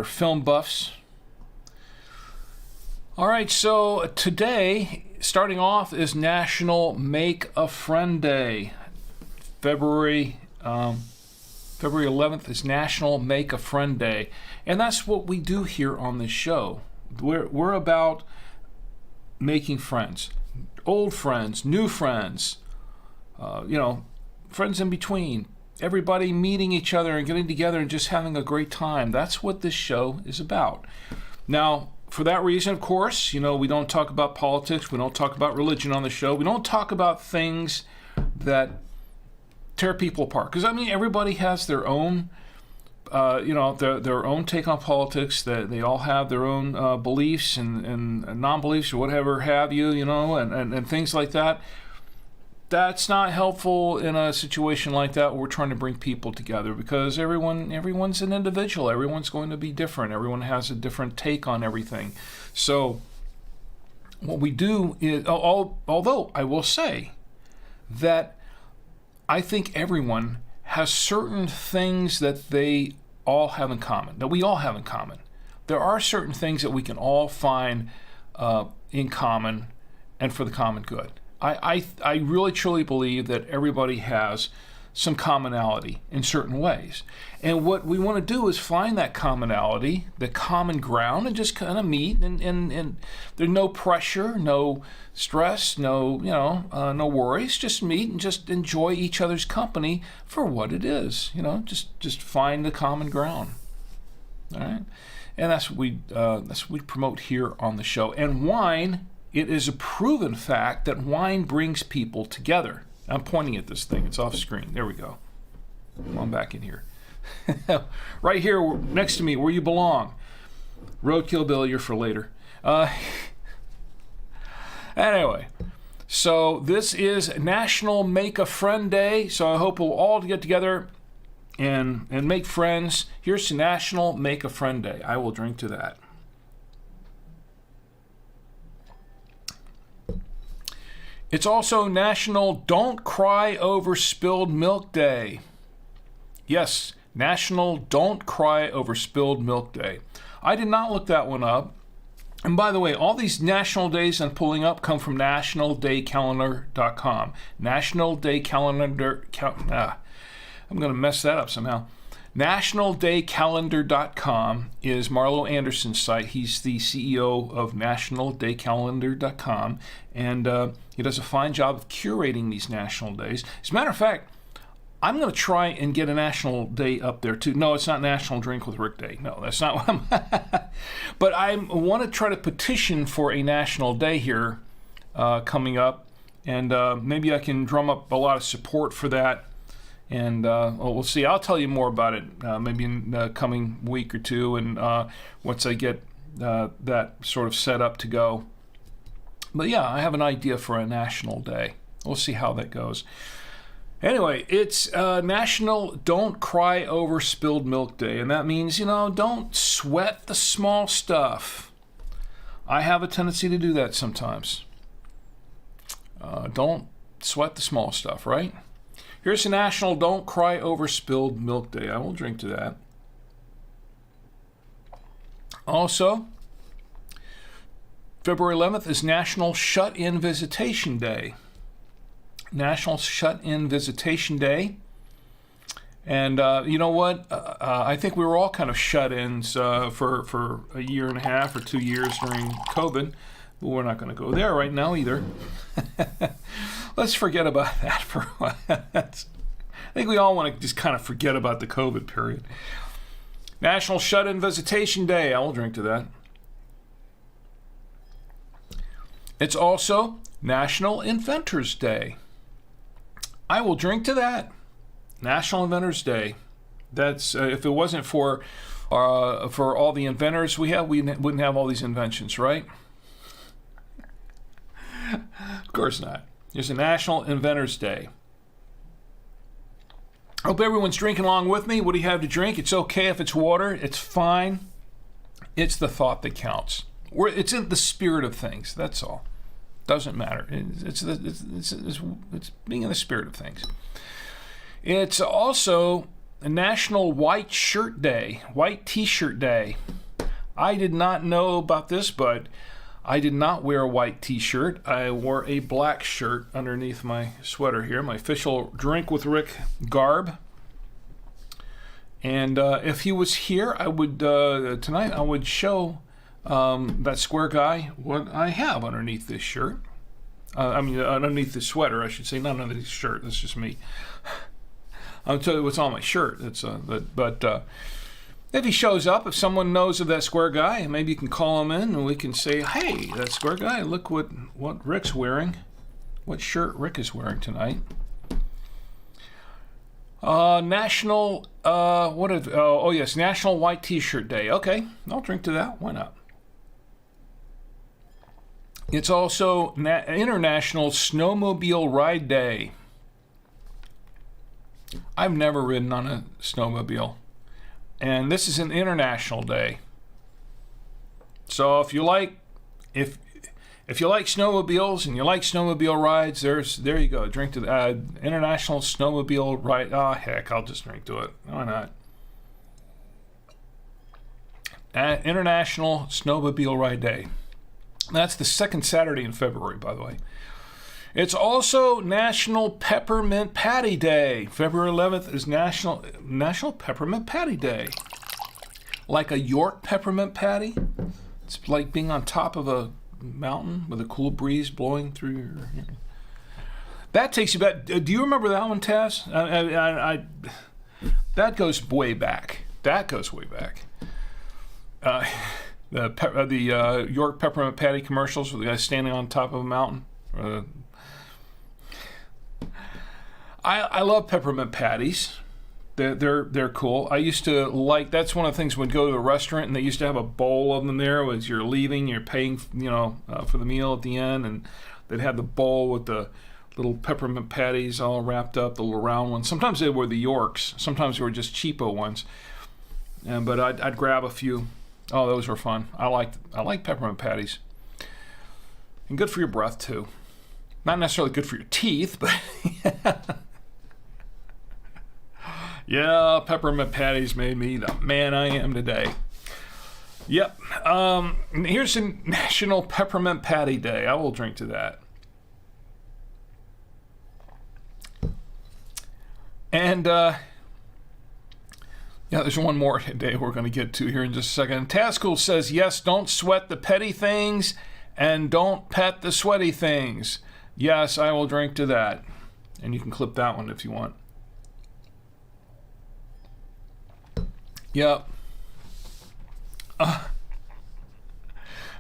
film buffs. All right, so today, starting off, is National Make a Friend Day. February 11th is National Make a Friend Day, and that's what we do here on this show. We're about making friends, old friends, new friends, friends in between. Everybody meeting each other and getting together and just having a great time. That's what this show is about. Now, for that reason, of course, we don't talk about politics. We don't talk about religion on the show. We don't talk about things that tear people apart. Because, everybody has their own, their own take on politics. That they all have their own beliefs and non-beliefs or whatever have you, and things like that. That's not helpful in a situation like that where we're trying to bring people together, because everyone's an individual. Everyone's going to be different. Everyone has a different take on everything. So what we do is, although I will say that I think everyone has certain things that they all have in common, that we all have in common. There are certain things that we can all find in common and for the common good. I really truly believe that everybody has some commonality in certain ways. And what we want to do is find that commonality, the common ground, and just kind of meet, and there's no pressure, no stress, no worries. Just meet and just enjoy each other's company for what it is. Just find the common ground. All right? And that's what we promote here on the show. And wine, it is a proven fact that wine brings people together. I'm pointing at this thing. It's off screen. There we go. Come on back in here. Right here next to me, where you belong. Roadkill Bill, you're for later. Anyway, so this is National Make a Friend Day. So I hope we'll all get together and make friends. Here's to National Make a Friend Day. I will drink to that. It's also National Don't Cry Over Spilled Milk Day. Yes, National Don't Cry Over Spilled Milk Day. I did not look that one up. And by the way, all these national days I'm pulling up come from nationaldaycalendar.com. National Day Calendar... I'm going to mess that up somehow. NationalDayCalendar.com is Marlo Anderson's site. He's the CEO of NationalDayCalendar.com, and he does a fine job of curating these national days. As a matter of fact, I'm going to try and get a national day up there too. No, it's not National Drink with Rick Day. No, that's not what I'm. But I want to try to petition for a national day here coming up, and maybe I can drum up a lot of support for that. And we'll see. I'll tell you more about it maybe in the coming week or two, and once I get that sort of set up to go. But yeah, I have an idea for a national day. We'll see how that goes. Anyway, it's National Don't Cry Over Spilled Milk Day, and that means, don't sweat the small stuff. I have a tendency to do that sometimes. Don't sweat the small stuff, right? Here's the National Don't Cry Over Spilled Milk Day. I will drink to that. Also, February 11th is National Shut-In Visitation Day. National Shut-In Visitation Day. And you know what? I think we were all kind of shut-ins for a year and a half or 2 years during COVID. But we're not going to go there right now either. Let's forget about that for a while. I think we all want to just kind of forget about the COVID period. National Shut-In Visitation Day. I will drink to that. It's also National Inventors Day. I will drink to that. National Inventors Day. That's if it wasn't for all the inventors we have, we wouldn't have all these inventions, right? Of course not. There's a National Inventors Day. I hope everyone's drinking along with me. What do you have to drink? It's okay if it's water. It's fine. It's the thought that counts. It's in the spirit of things. That's all. Doesn't matter. It's being in the spirit of things. It's also a National White Shirt Day, White T-Shirt Day. I did not know about this, but I did not wear a white T-shirt. I wore a black shirt underneath my sweater here, my official Drink with Rick garb. And if he was here, I would tonight I would show that square guy what I have underneath this shirt. Underneath this sweater, I should say, not underneath this shirt. That's just me. I'll tell you what's on my shirt. But if he shows up, if someone knows of that square guy, maybe you can call him in and we can say, hey, that square guy, look what Rick's wearing, what shirt Rick is wearing tonight. National White T-Shirt Day. Okay, I'll drink to that. Why not? It's also International Snowmobile Ride Day. I've never ridden on a snowmobile. And this is an international day. So if you like snowmobiles and you like snowmobile rides, there you go. Drink to the International Snowmobile Ride. Oh heck, I'll just drink to it. Why not? International Snowmobile Ride Day. That's the second Saturday in February, by the way. It's also National Peppermint Patty Day. February 11th is National Peppermint Patty Day. Like a York peppermint patty. It's like being on top of a mountain with a cool breeze blowing through your... That takes you back. Do you remember that one, Taz? That goes way back. The York peppermint patty commercials with the guy standing on top of a mountain. I love peppermint patties. They're cool. I used to like, that's one of the things when you go to a restaurant and they used to have a bowl of them there as you're leaving, you're paying for the meal at the end, and they'd have the bowl with the little peppermint patties all wrapped up, the little round ones. Sometimes they were the Yorks. Sometimes they were just cheapo ones. But I'd grab a few. Oh, those were fun. I like peppermint patties. And good for your breath too. Not necessarily good for your teeth, but yeah, peppermint patties made me the man I am today. Yep. Here's a National Peppermint Patty Day. I will drink to that. And Yeah, there's one more day we're going to get to here in just a second. Tascool says, yes, don't sweat the petty things and don't pet the sweaty things. Yes, I will drink to that. And you can clip that one if you want. Yep. All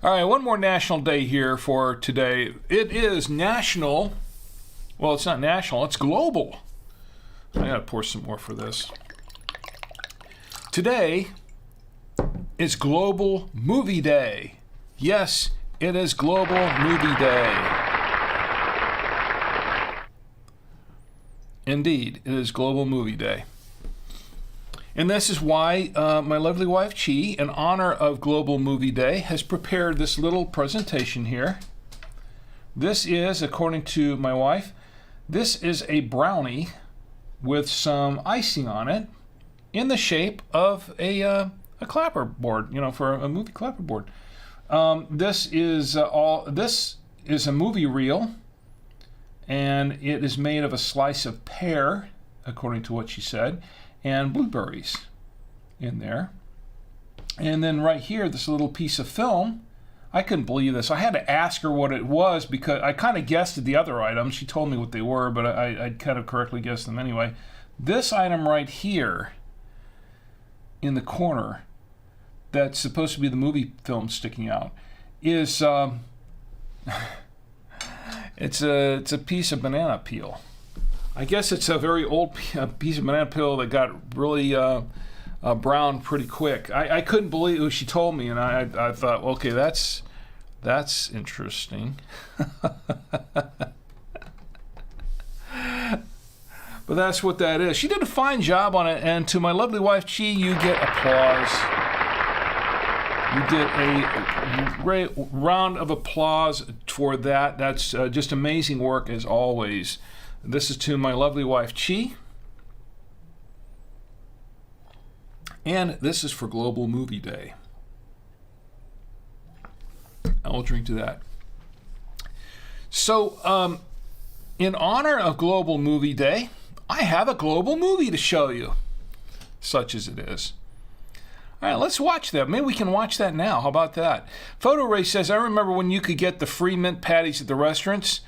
right, one more national day here for today. It is national. Well, it's not national, it's global. I gotta pour some more for this. Today is Global Movie Day. Yes, it is Global Movie Day. Indeed, it is Global Movie Day. And this is why my lovely wife, Chi, in honor of Global Movie Day, has prepared this little presentation here. This is, according to my wife, this is a brownie with some icing on it in the shape of a clapperboard, for a movie clapperboard. This is a movie reel, and it is made of a slice of pear, according to what she said, and blueberries in there. And then right here, this little piece of film. I couldn't believe this. I had to ask her what it was because I kind of guessed at the other items. She told me what they were, but I kind of correctly guessed them anyway. This item right here in the corner that's supposed to be the movie film sticking out is it's a piece of banana peel. I guess it's a very old piece of banana peel that got really brown pretty quick. I couldn't believe what she told me, and I thought, okay, that's interesting. But that's what that is. She did a fine job on it, and to my lovely wife, Chi, you get applause. You get a great round of applause for that. That's just amazing work as always. This is to my lovely wife, Chi. And this is for Global Movie Day. I will drink to that. So, in honor of Global Movie Day, I have a global movie to show you, such as it is. All right, let's watch that. Maybe we can watch that now. How about that? Photo Ray says, I remember when you could get the free mint patties at the restaurants.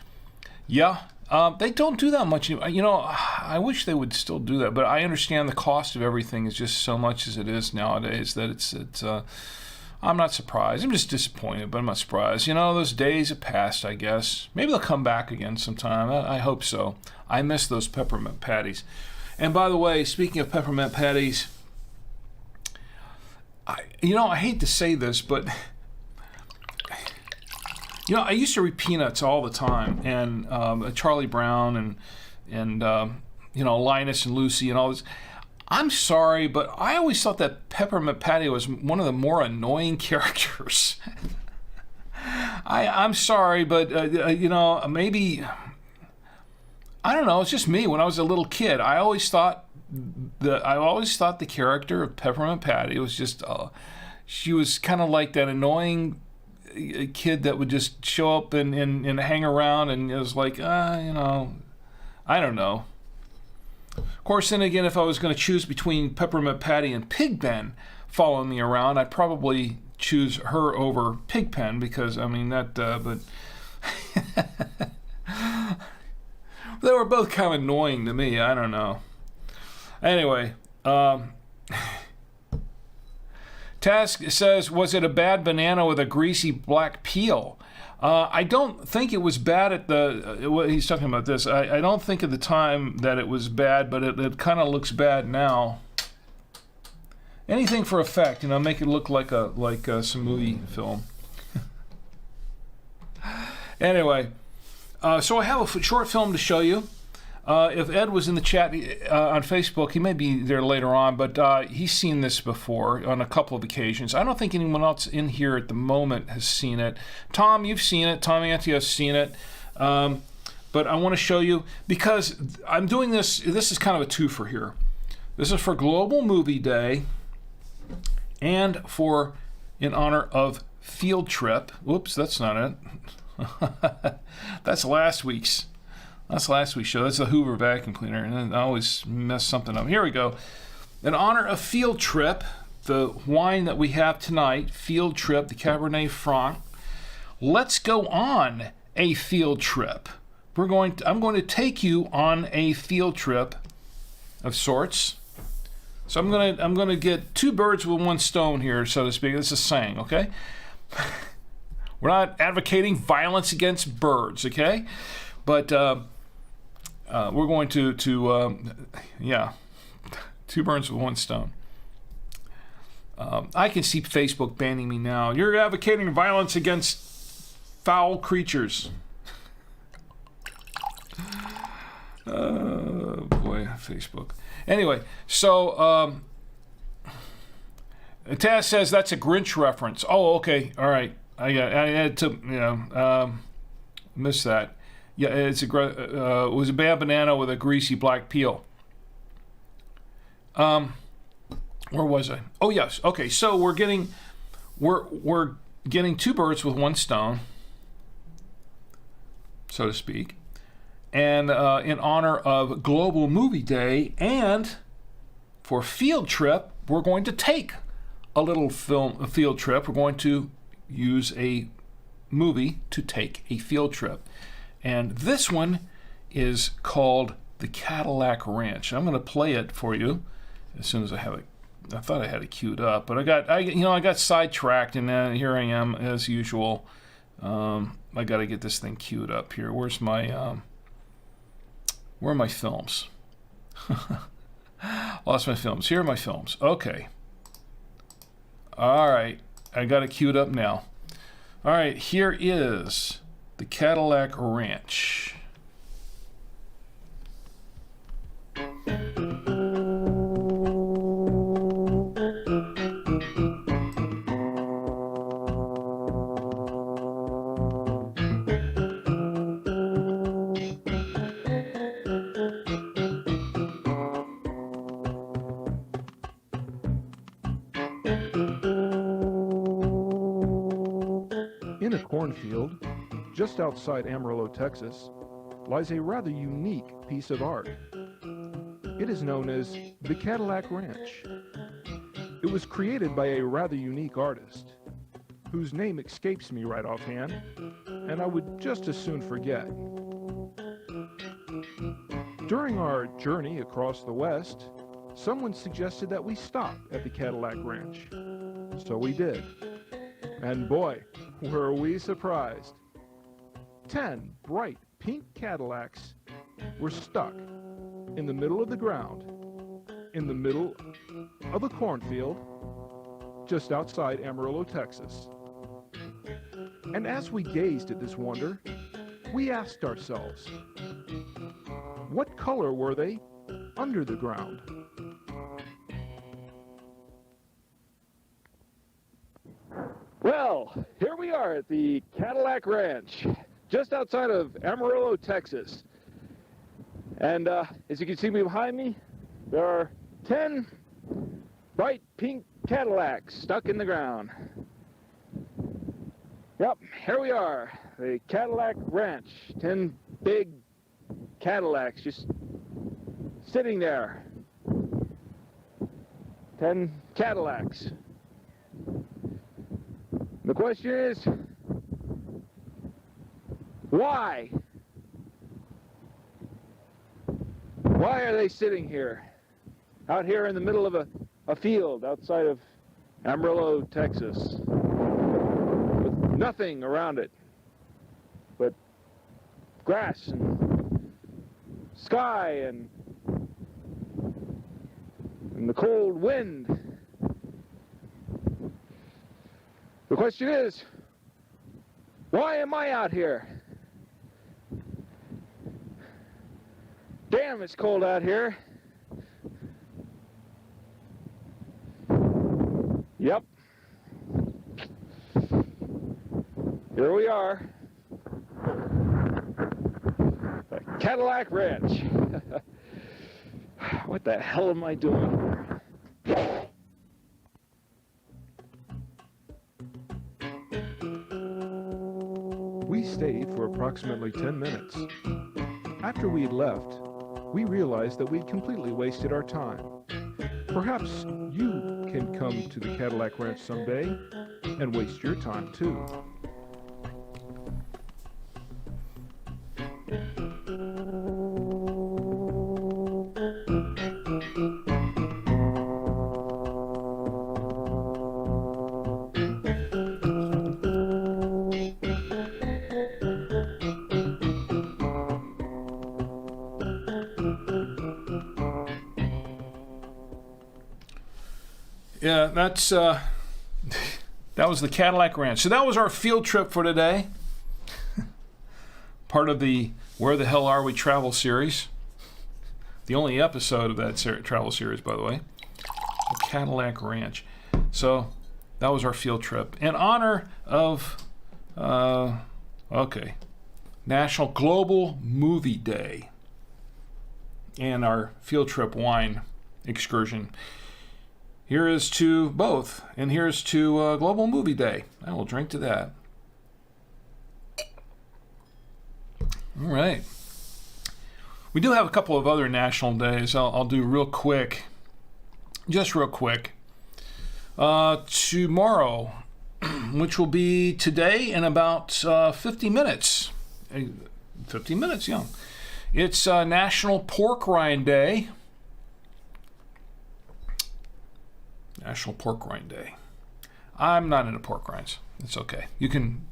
Yeah, they don't do that much anymore. I wish they would still do that, but I understand the cost of everything is just so much as it is nowadays that it's I'm not surprised. I'm just disappointed, but I'm not surprised. Those days have passed, I guess. Maybe they'll come back again sometime. I hope so. I miss those peppermint patties. And by the way, speaking of peppermint patties, I hate to say this, but I used to eat peanuts all the time, and Charlie Brown and Linus and Lucy and all this. I'm sorry, but I always thought that Peppermint Patty was one of the more annoying characters. I'm sorry, but maybe I don't know. It's just me. When I was a little kid, I always thought the character of Peppermint Patty was just she was kind of like that annoying kid that would just show up and hang around, and it was like I don't know. Of course, then again, if I was going to choose between Peppermint Patty and Pigpen following me around, I'd probably choose her over Pigpen because, but they were both kind of annoying to me. I don't know. Anyway, Task says, was it a bad banana with a greasy black peel? I don't think it was bad at he's talking about this. I don't think at the time that it was bad, but it kind of looks bad now. Anything for effect, make it look like some movie film. Anyway, so I have a short film to show you. If Ed was in the chat on Facebook, he may be there later on, but he's seen this before on a couple of occasions. I don't think anyone else in here at the moment has seen it. Tom, you've seen it. Tom Antio has seen it. But I want to show you, because I'm doing this. This is kind of a twofer here. This is for Global Movie Day and in honor of Field Trip. Whoops, that's not it. That's last week's show. That's the Hoover vacuum cleaner, and I always mess something up. Here we go. in honor of Field Trip, the wine that we have tonight, Field Trip, the Cabernet Franc. Let's go on a field trip. I'm going to take you on a field trip of sorts. So I'm going to get two birds with one stone here, so to speak. This is saying, okay? We're not advocating violence against birds, okay? But we're going to two birds with one stone. I can see Facebook banning me now. You're advocating violence against foul creatures. Boy, Facebook. Anyway, so Taz says that's a Grinch reference. Oh, okay, all right. I had to miss that. Yeah, it was a bad banana with a greasy black peel. Where was I? Oh yes. Okay, so we're getting two birds with one stone, so to speak. And in honor of Global Movie Day and for Field Trip, we're going to take a field trip. We're going to use a movie to take a field trip. And this one is called The Cadillac Ranch. I'm going to play it for you as soon as I have it. I thought I had it queued up, but I got sidetracked, and then here I am as usual. I got to get this thing queued up here. Where are my films? Lost my films. Here are my films. Okay. All right. I got it queued up now. All right. Here is The Cadillac Ranch. In a cornfield, just outside Amarillo, Texas, lies a rather unique piece of art. It is known as the Cadillac Ranch. It was created by a rather unique artist, whose name escapes me right offhand, and I would just as soon forget. During our journey across the West, someone suggested that we stop at the Cadillac Ranch. So we did. And boy, were we surprised. 10 bright pink Cadillacs were stuck in the middle of the ground, in the middle of a cornfield, just outside Amarillo, Texas. And as we gazed at this wonder, we asked ourselves, what color were they under the ground? Well, here we are at the Cadillac Ranch, just outside of Amarillo, Texas. And as you can see behind me, there are 10 bright pink Cadillacs stuck in the ground. Yep, here we are, the Cadillac Ranch. 10 big Cadillacs just sitting there. 10 Cadillacs. The question is, why? Why are they sitting here? Out here in the middle of a field outside of Amarillo, Texas, with nothing around it but grass and sky and the cold wind. The question is, why am I out here? Damn, it's cold out here. Yep. Here we are. The Cadillac Ranch. What the hell am I doing here? We stayed for approximately 10 minutes. After we had left, we realized that we'd completely wasted our time. Perhaps you can come to the Cadillac Ranch someday and waste your time too. Yeah, that's that was the Cadillac Ranch. So that was our field trip for today. Part of the Where the Hell Are We travel series. The only episode of that travel series, by the way. The Cadillac Ranch. So that was our field trip. In honor of, National Global Movie Day. And our field trip wine excursion. Here is to both, and here's to Global Movie Day. I will drink to that. All right. We do have a couple of other national days. I'll do real quick. Just real quick. Tomorrow, which will be today in about 50 minutes. 50 minutes, yeah. It's National Pork Rind Day. National Pork Rind Day. I'm not into pork rinds. It's okay. You can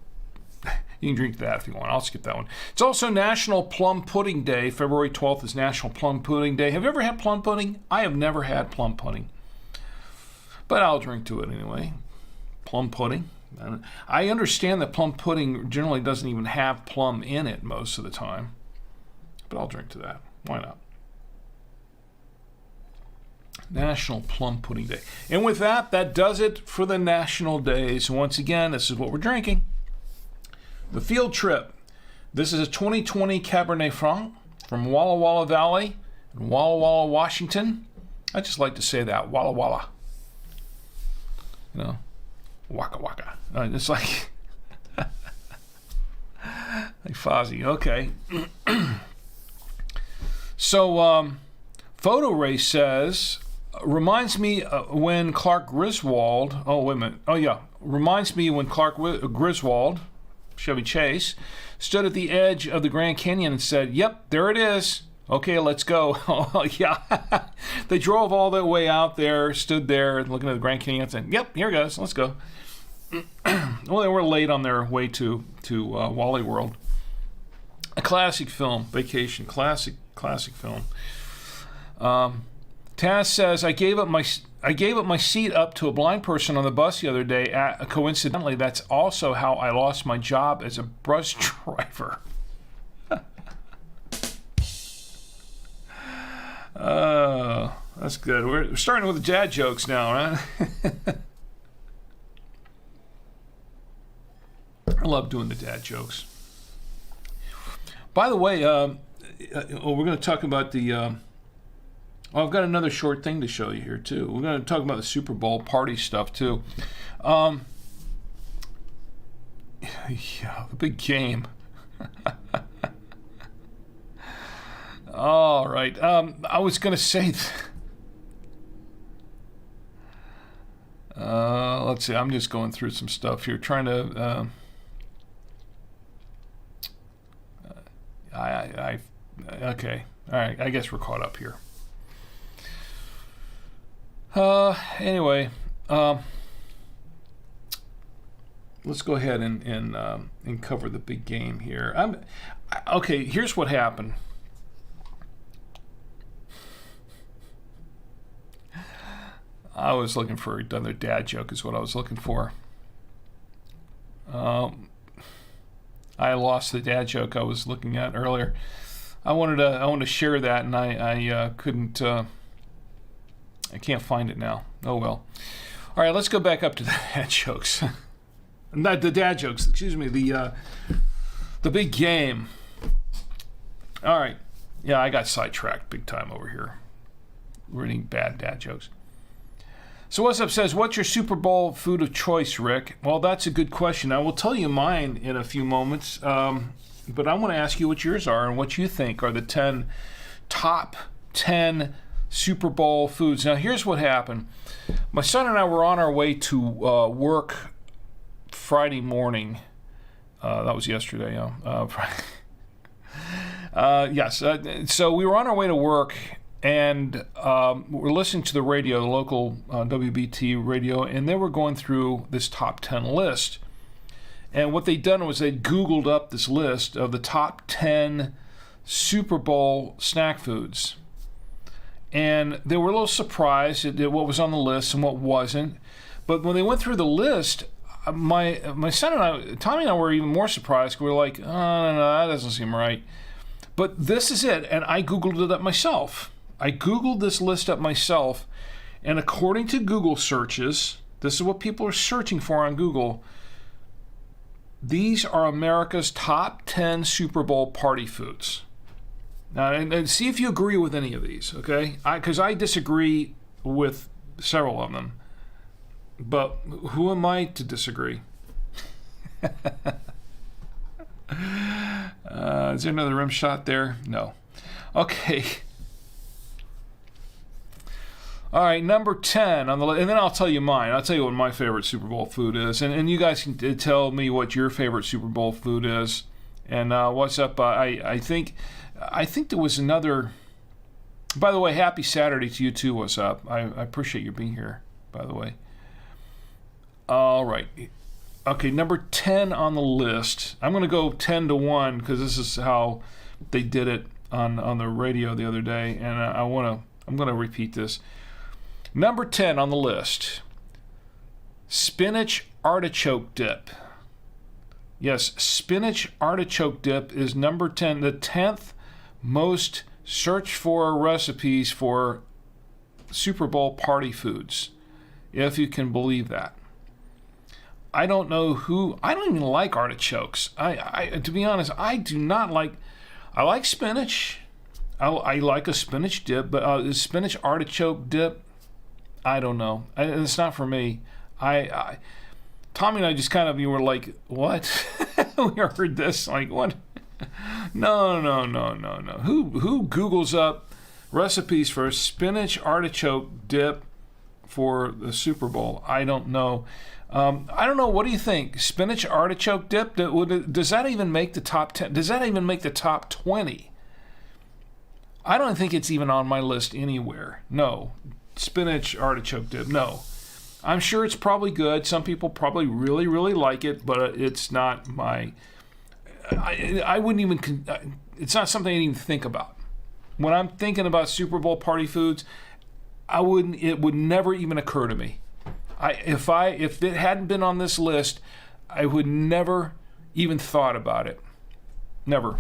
drink that if you want. I'll skip that one. It's also National Plum Pudding Day. February 12th is National Plum Pudding Day. Have you ever had plum pudding? I have never had plum pudding. But I'll drink to it anyway. Plum pudding. I understand that plum pudding generally doesn't even have plum in it most of the time. But I'll drink to that. Why not? National Plum Pudding Day. And with that, that does it for the national days. Once again, this is what we're drinking. The field trip. This is a 2020 Cabernet Franc from Walla Walla Valley in Walla Walla, Washington. I just like to say that, Walla Walla. You know, Waka Waka. It's like, like Fozzie. Okay. So, Photo Ray says, reminds me when Clark Griswold, reminds me when Clark Griswold, Chevy Chase, stood at the edge of the Grand Canyon and said, yep, there it is. Okay, let's go. Oh, yeah. They drove all the way out there, stood there looking at the Grand Canyon and said, yep, here it goes, let's go. Well, they were late on their way to Wally World. A classic film, Vacation, classic film. Taz says, I gave up my seat up to a blind person on the bus the other day. Coincidentally, that's also how I lost my job as a bus driver. That's good. We're starting with the dad jokes now, right? I love doing the dad jokes. By the way, we're going to talk about the... I've got another short thing to show you here, too. We're going to talk about the Super Bowl party stuff, too. Yeah, the big game. All right. I was going to say... let's see. I'm just going through some stuff here, trying to... okay. All right. I guess we're caught up here. Anyway, let's go ahead and cover the big game here. Okay, here's what happened. I was looking for another dad joke is what I was looking for. I lost the dad joke I was looking at earlier. I wanted to share that, and I couldn't. I can't find it now. Oh well. All right, let's go back up to the dad jokes. Not the dad jokes. Excuse me. The big game. All right. Yeah, I got sidetracked big time over here. Reading bad dad jokes. So What's Up says, what's your Super Bowl food of choice, Rick? Well, that's a good question. I will tell you mine in a few moments. But I want to ask you what yours are and what you think are the top 10 Super Bowl foods. Now, here's what happened. My son and I were on our way to work Friday morning. That was yesterday, yes. So we were on our way to work, and we're listening to the radio, the local WBT radio, and they were going through this top 10 list. And what they'd done was they Googled up this list of the top 10 Super Bowl snack foods. And they were a little surprised at what was on the list and what wasn't. But when they went through the list, my son and I, Tommy and I, were even more surprised. We were like, oh, no, that doesn't seem right. But this is it, and I Googled it up myself. I Googled this list up myself, and according to Google searches, this is what people are searching for on Google. These are America's top 10 Super Bowl party foods. Now, and see if you agree with any of these, okay? Because I disagree with several of them. But who am I to disagree? Is there another rim shot there? No. Okay. All right, number 10 on the list, and then I'll tell you mine. I'll tell you what my favorite Super Bowl food is, and you guys can tell me what your favorite Super Bowl food is. And what's up? I think there was another. By the way, happy Saturday to you too. What's up? I appreciate you being here. By the way. All right. Okay, number 10 on the list. I'm going to go 10-1 because this is how they did it on the radio the other day, and I'm going to repeat this. Number 10 on the list. Spinach artichoke dip. Yes, spinach artichoke dip is number 10, the 10th most searched for recipes for Super Bowl party foods, if you can believe that. I don't even like artichokes. I to be honest, I do not like. I like spinach. I like a spinach dip, but spinach artichoke dip, I don't know. It's not for me. Tommy and I just kind of, you were like, what? We heard this, like, what? No. Who Googles up recipes for spinach artichoke dip for the Super Bowl? I don't know. I don't know. What do you think? Spinach artichoke dip? Does that even make the top 10? Does that even make the top 20? I don't think it's even on my list anywhere. No. Spinach artichoke dip. No. I'm sure it's probably good. Some people probably really, really like it, but it's not my... I wouldn't even... It's not something I even think about. When I'm thinking about Super Bowl party foods, it would never even occur to me. If it hadn't been on this list, I would never even thought about it. Never.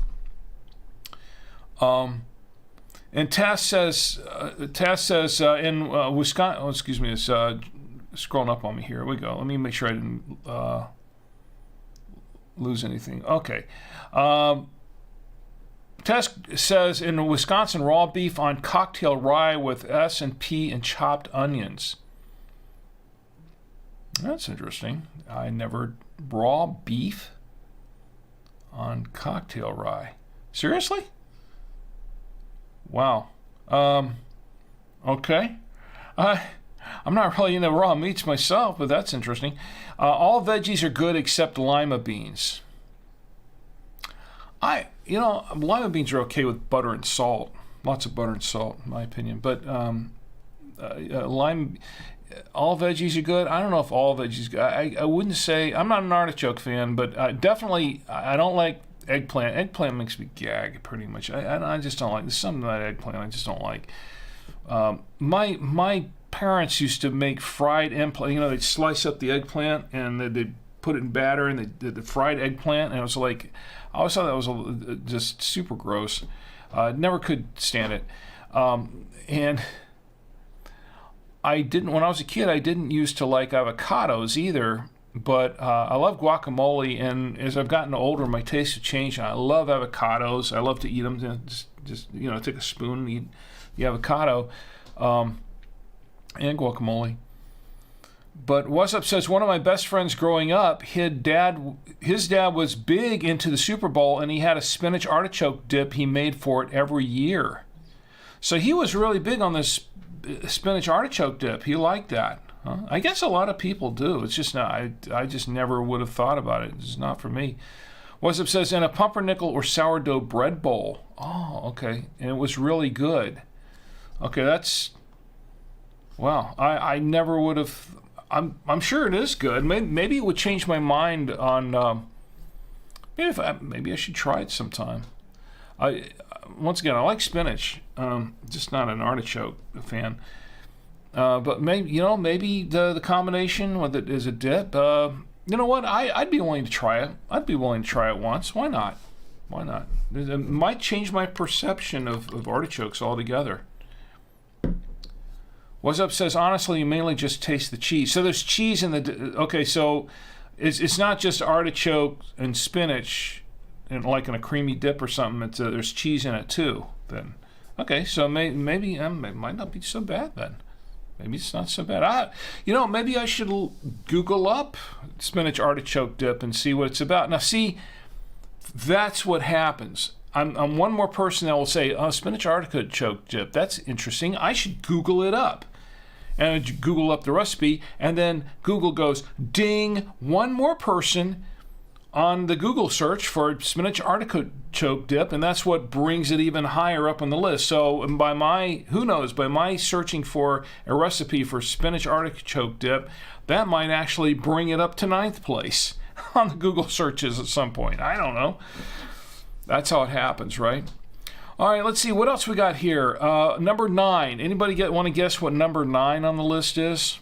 And Tass says in Wisconsin. Oh, excuse me. It's scrolling up on me here. Here we go. Let me make sure I didn't lose anything. Okay. Tess says in Wisconsin, raw beef on cocktail rye with S&P and chopped onions. That's interesting. I never raw beef on cocktail rye. Seriously? Wow. Okay. I'm not really into raw meats myself, but that's interesting. All veggies are good except lima beans. Lima beans are okay with butter and salt. Lots of butter and salt, in my opinion. But all veggies are good. I don't know if all veggies. I wouldn't say. I'm not an artichoke fan, but definitely I don't like eggplant. Eggplant makes me gag pretty much. I just don't like. There's something about eggplant I just don't like. My parents used to make fried eggplant. They'd slice up the eggplant and they'd put it in batter and they did the fried eggplant, and it was like, I always thought that was just super gross. Never could stand it. And I didn't, when I was a kid, I didn't used to like avocados either, but I love guacamole, and as I've gotten older, my taste has changed. I love avocados. I love to eat them. Just take a spoon and eat the avocado and guacamole. But What's Up says, one of my best friends growing up, his dad was big into the Super Bowl, and he had a spinach artichoke dip he made for it every year. So he was really big on this spinach artichoke dip. He liked that. Huh? I guess a lot of people do. It's just not. I just never would have thought about it. It's not for me. What's Up says, in a pumpernickel or sourdough bread bowl. Oh, okay. And it was really good. Okay, that's... Wow. I never would have... I'm sure it is good. Maybe it would change my mind on... maybe I should try it sometime. Once again, I like spinach. Just not an artichoke fan. But maybe the combination with it is a dip. You know what? I'd be willing to try it. I'd be willing to try it once. Why not? Why not? It might change my perception of artichokes altogether. What's Up says, honestly, you mainly just taste the cheese. So there's cheese in the... Okay, so it's not just artichoke and spinach, and like in a creamy dip or something. There's cheese in it too. Then, okay, so maybe it might not be so bad then. Maybe it's not so bad. Maybe I should Google up spinach artichoke dip and see what it's about. Now, see, that's what happens. I'm one more person that will say, oh, spinach artichoke dip, that's interesting. I should Google it up. And I Google up the recipe, and then Google goes, ding, one more person on the Google search for spinach artichoke dip, and that's what brings it even higher up on the list. So by my searching for a recipe for spinach artichoke dip, that might actually bring it up to 9th place on the Google searches at some point. I don't know. That's how it happens, right? All right, let's see. What else we got here? Number 9. Anybody want to guess what number 9 on the list is?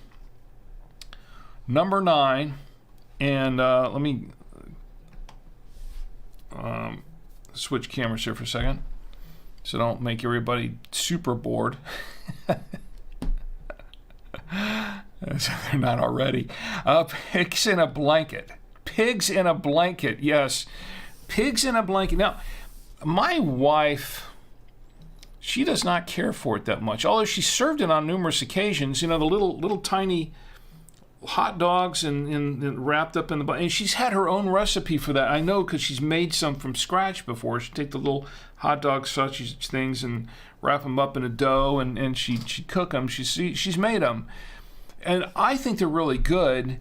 Number 9. And let me switch cameras here for a second so don't make everybody super bored. They're not already. Pigs in a blanket. Pigs in a blanket, yes. Pigs in a blanket. Now, my wife, she does not care for it that much, although she served it on numerous occasions. The little tiny hot dogs and wrapped up in the bun. And she's had her own recipe for that. I know because she's made some from scratch before. She'd take the little hot dog sausage things and wrap them up in a dough, and she'd cook them. She's made them. And I think they're really good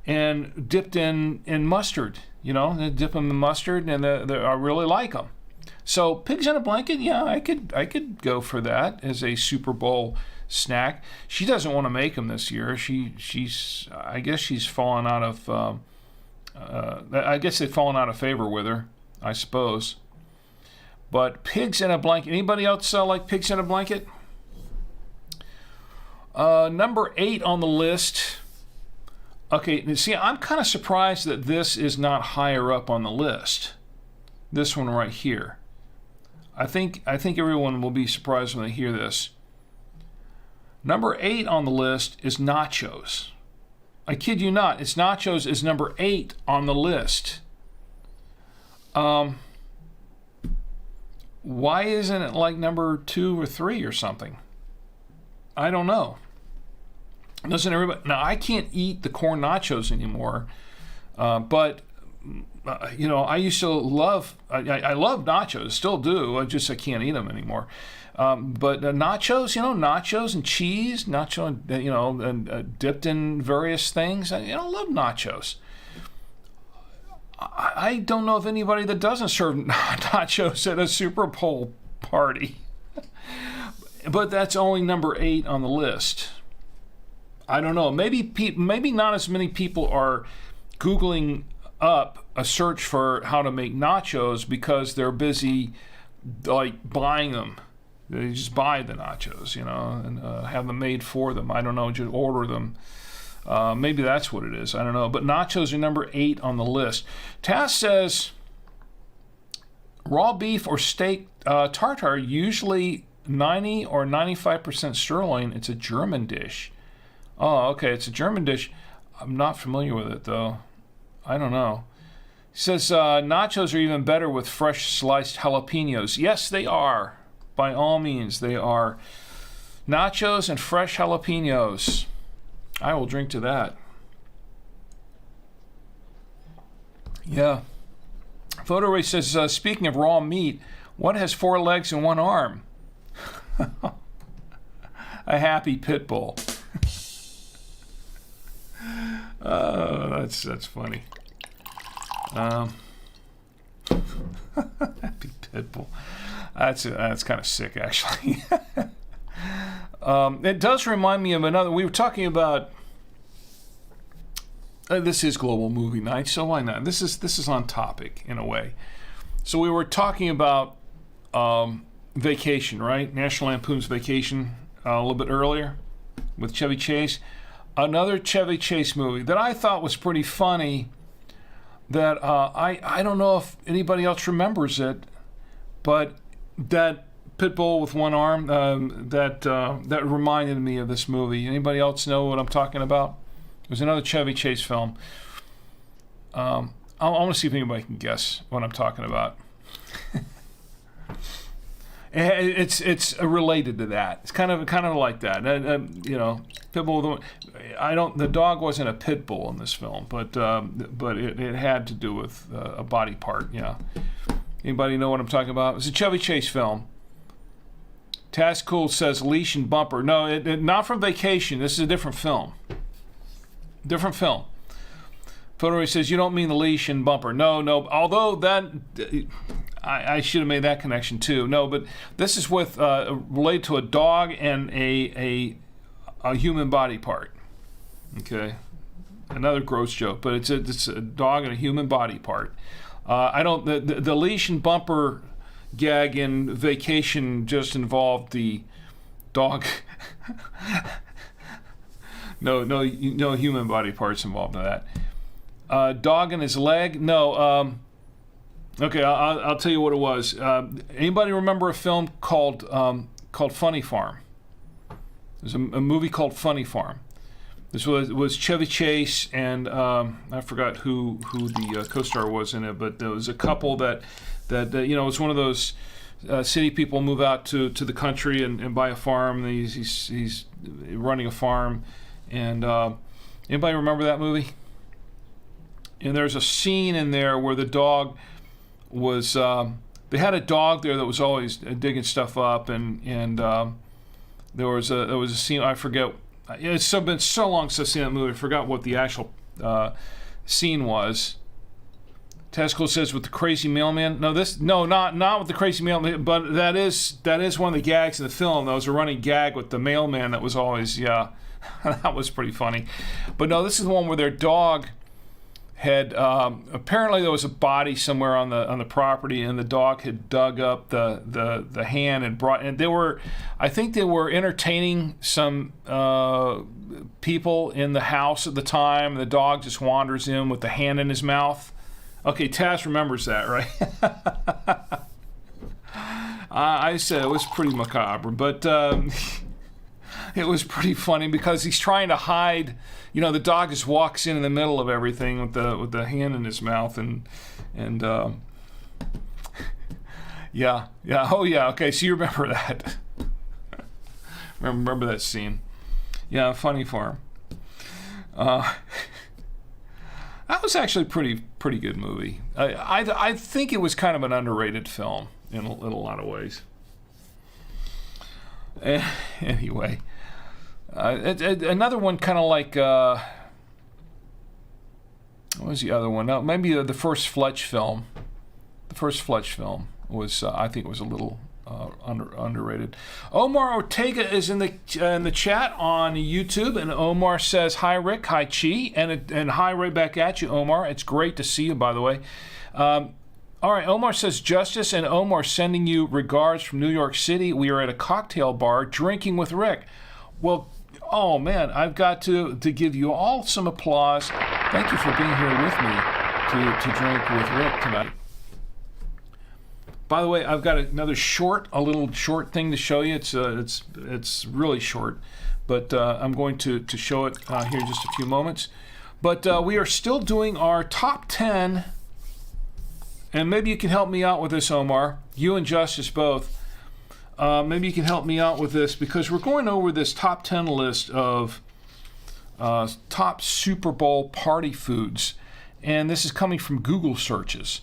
and dipped in mustard. They dip them in mustard, and I really like them. So pigs in a blanket, yeah, I could go for that as a Super Bowl snack. She doesn't want to make them this year. I guess she's fallen out of. I guess they've fallen out of favor with her, I suppose. But pigs in a blanket. Anybody else like pigs in a blanket? Number 8 on the list. Okay, see, I'm kind of surprised that this is not higher up on the list. This one right here. I think everyone will be surprised when they hear this. Number 8 on the list is nachos. I kid you not, nachos is number 8 on the list. Why isn't it like number 2 or 3 or something? I don't know. Doesn't everybody? Now, I can't eat the corn nachos anymore, but I used to love. I love nachos, still do. I can't eat them anymore. But nachos, nachos and cheese, and dipped in various things. I love nachos. I don't know of anybody that doesn't serve nachos at a Super Bowl party. But that's only number 8 on the list. I don't know. Maybe not as many people are Googling up a search for how to make nachos because they're busy like buying them. They just buy the nachos, and have them made for them. I don't know, just order them. Maybe that's what it is. I don't know. But nachos are number 8 on the list. Taz says raw beef or steak tartare, usually 90 or 95% sirloin. It's a German dish. Oh, okay, it's a German dish. I'm not familiar with it, though. I don't know. He says nachos are even better with fresh sliced jalapenos. Yes, they are. By all means, they are. Nachos and fresh jalapenos. I will drink to that. Yeah. Photo Ray says, speaking of raw meat, what has 4 legs and 1 arm? A happy pit bull. That's funny. Happy pit bull. That's kind of sick, actually. It does remind me of another. We were talking about. This is Global Movie Night, so why not? This is on topic in a way. So we were talking about Vacation, right? National Lampoon's Vacation a little bit earlier with Chevy Chase. Another Chevy Chase movie that I thought was pretty funny. That I don't know if anybody else remembers it, but that pit bull with one arm that reminded me of this movie. Anybody else know what I'm talking about? It was another Chevy Chase film. I want to see if anybody can guess what I'm talking about. It's related to that. It's kind of like that. Pit bull. The dog wasn't a pit bull in this film, but it had to do with a body part. Yeah. Anybody know what I'm talking about? It's a Chevy Chase film. Taz Cool says leash and bumper. No, not from Vacation. This is a different film. Different film. Photo says you don't mean the leash and bumper. No. Although that I should have made that connection too. No, but this is with related to a dog and a human body part. Okay, another gross joke, but it's a dog and a human body part. The leash and bumper gag in Vacation just involved the dog. No human body parts involved in that. Dog and his leg? No. Okay, I'll tell you what it was. Anybody remember a film called Funny Farm? There's a movie called Funny Farm. This was Chevy Chase and I forgot who the co-star was in it, but there was a couple that it was one of those city people move out to the country and buy a farm. He's running a farm. And anybody remember that movie? And there's a scene in there where the dog was. They had a dog there that was always digging stuff up, and there was a scene. I forget. It's been so long since I've seen that movie. I forgot what the actual scene was. Tesco says with the crazy mailman. No, not with the crazy mailman. But that is one of the gags in the film. That was a running gag with the mailman. That was always that was pretty funny. But no, this is the one where their dog had apparently there was a body somewhere on the property, and the dog had dug up the hand and brought, and I think they were entertaining some people in the house at the time. The dog just wanders in with the hand in his mouth. Okay, Taz remembers that, right? I said it was pretty macabre, but it was pretty funny because he's trying to hide. The dog just walks in the middle of everything with the hand in his mouth, and yeah. Oh yeah. Okay, so you remember that? Remember that scene? Yeah, Funny Farm. That was actually pretty good movie. I think it was kind of an underrated film in a lot of ways. Anyway. Another one kind of like what was the other one? No, maybe the first Fletch film. The first Fletch film was I think it was a little underrated. Omar Ortega is in the chat on YouTube, and Omar says hi Rick, hi Chi, and hi right back at you, Omar. It's great to see you, by the way. All right, Omar says Justice and Omar sending you regards from New York City. We are at a cocktail bar drinking with Rick. Well. Oh man, I've got to give you all some applause. Thank you for being here with me to drink with Rick tonight. By the way, I've got a little short thing to show you. It's really short, but I'm going to show it here in just a few moments. But we are still doing our top 10, and maybe you can help me out with this, Omar. You and Justice both. Maybe you can help me out with this because we're going over this top 10 list of top Super Bowl party foods, and this is coming from Google searches.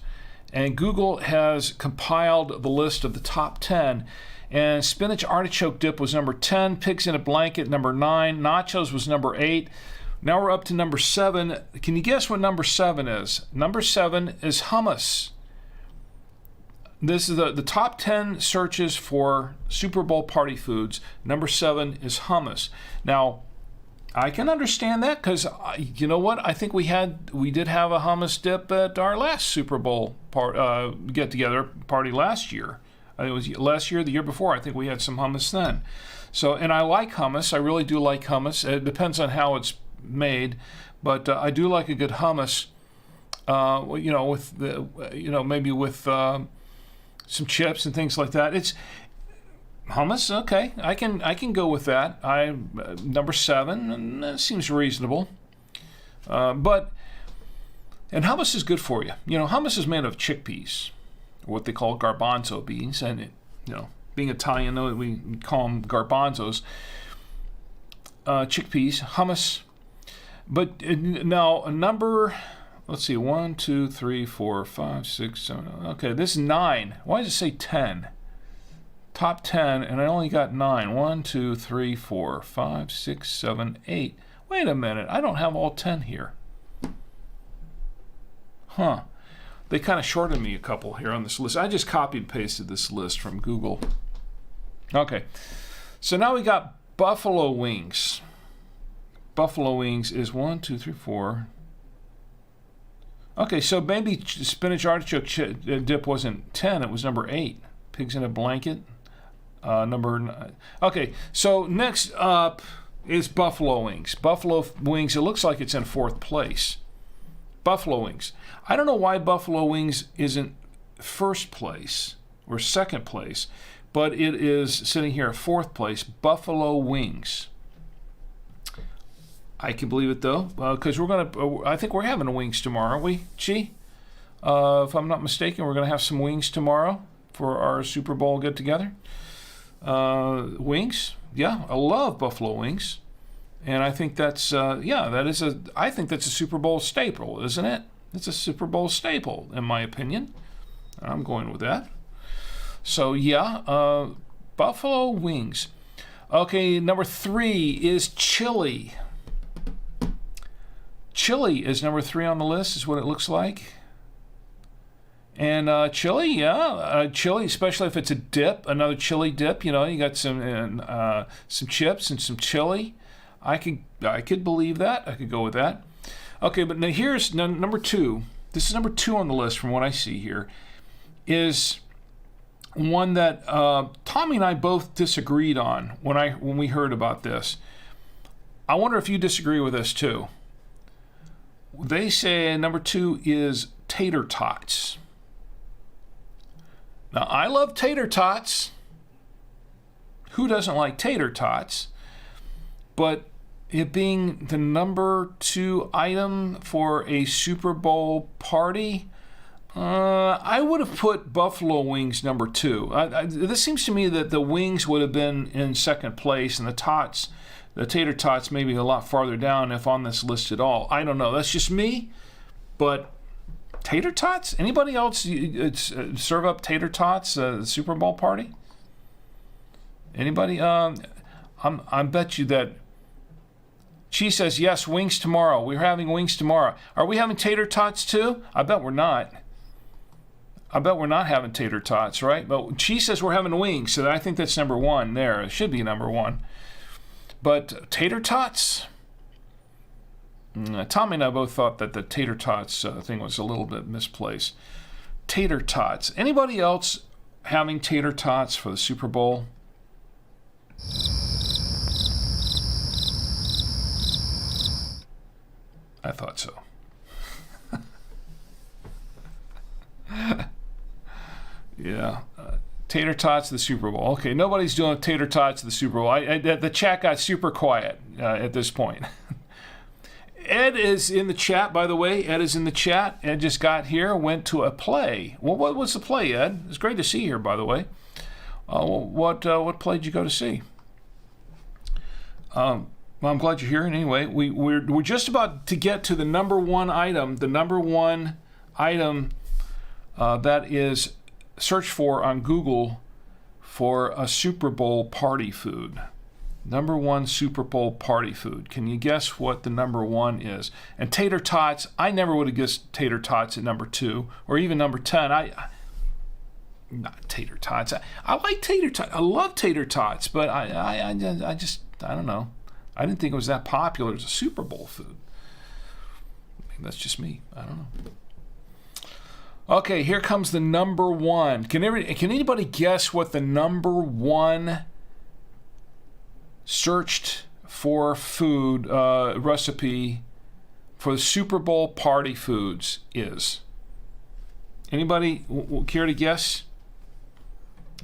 and Google has compiled the list of the top 10. And spinach artichoke dip was number 10, pigs in a blanket number 9, nachos was number 8. Now we're up to number 7. Can you guess what number 7 is? Number 7 is hummus. This is the top 10 searches for Super Bowl party foods. Number 7 is hummus. Now, I can understand that because you know what? I think we did have a hummus dip at our last Super Bowl get-together party last year. I think it was last year, the year before. I think we had some hummus then. So, and I like hummus. I really do like hummus. It depends on how it's made, but I do like a good hummus. With maybe with some chips and things like that. It's hummus, okay. I can go with that. Number 7, and that seems reasonable. And hummus is good for you. Hummus is made of chickpeas, or what they call garbanzo beans, and being Italian, we call them garbanzos. Chickpeas, hummus. But now let's see, 1, 2, 3, 4, 5, 6, 7. Okay, this is 9. Why does it say 10? Top 10, and I only got 9. 1, 2, 3, 4, 5, 6, 7, 8. Wait a minute, I don't have all 10 here. Huh. They kind of shorted me a couple here on this list. I just copied and pasted this list from Google. Okay, so now we got buffalo wings. Buffalo wings is 1, 2, 3, 4. Okay, so maybe spinach artichoke dip wasn't 10, it was number 8. Pigs in a blanket, number 9. Okay, so next up is buffalo wings. Buffalo wings, it looks like it's in 4th place. Buffalo wings. I don't know why buffalo wings isn't 1st place or 2nd place, but it is sitting here at 4th place. Buffalo wings. I can believe it though, because I think we're having wings tomorrow, aren't we, Chi? If I'm not mistaken, we're going to have some wings tomorrow for our Super Bowl get-together. Wings, yeah, I love buffalo wings. And I think I think that's a Super Bowl staple, isn't it? It's a Super Bowl staple, in my opinion. I'm going with that. So yeah, buffalo wings. Okay, number 3 is chili. Chili is number 3 on the list, is what it looks like. And chili, chili, especially if it's a dip, another chili dip. You got some chips and some chili. I could believe that. I could go with that. Okay, but now here's number 2. This is number 2 on the list from what I see here. Is one that Tommy and I both disagreed on when we heard about this. I wonder if you disagree with this too. They say number 2 is tater tots. Now, I love tater tots. Who doesn't like tater tots? But it being the number 2 item for a Super Bowl party, I would have put buffalo wings number 2. This seems to me that the wings would have been in 2nd place, and the tater tots maybe a lot farther down if on this list at all. I don't know. That's just me. But tater tots? Anybody else serve up tater tots at the Super Bowl party? Anybody? I bet you that. She says, yes, wings tomorrow. We're having wings tomorrow. Are we having tater tots too? I bet we're not. I bet we're not having tater tots, right? But she says we're having wings, so I think that's number 1 there. It should be number 1. But tater tots? Tommy and I both thought that the tater tots thing was a little bit misplaced. Tater tots. Anybody else having tater tots for the Super Bowl? I thought so. Yeah. Tater tots to the Super Bowl. Okay, nobody's doing tater tots to the Super Bowl. The chat got super quiet at this point. Ed is in the chat, by the way. Ed is in the chat. Ed just got here, went to a play. Well, what was the play, Ed? It's great to see you here, by the way. What play did you go to see? Well, I'm glad you're here. And anyway, we're just about to get to the number 1 item. The number 1 item that is searched for on Google for a Super Bowl party food. Number one Super Bowl party food. Can you guess what the number one is? And tater tots, I never would have guessed tater tots at number 2 or even number 10. Not tater tots. I like tater tots. I love tater tots, but I don't know. I didn't think it was that popular as a Super Bowl food. Maybe that's just me. I don't know. Okay, here comes the number one. Can anybody guess what the number one searched for food recipe for the Super Bowl party foods is? Anybody care to guess?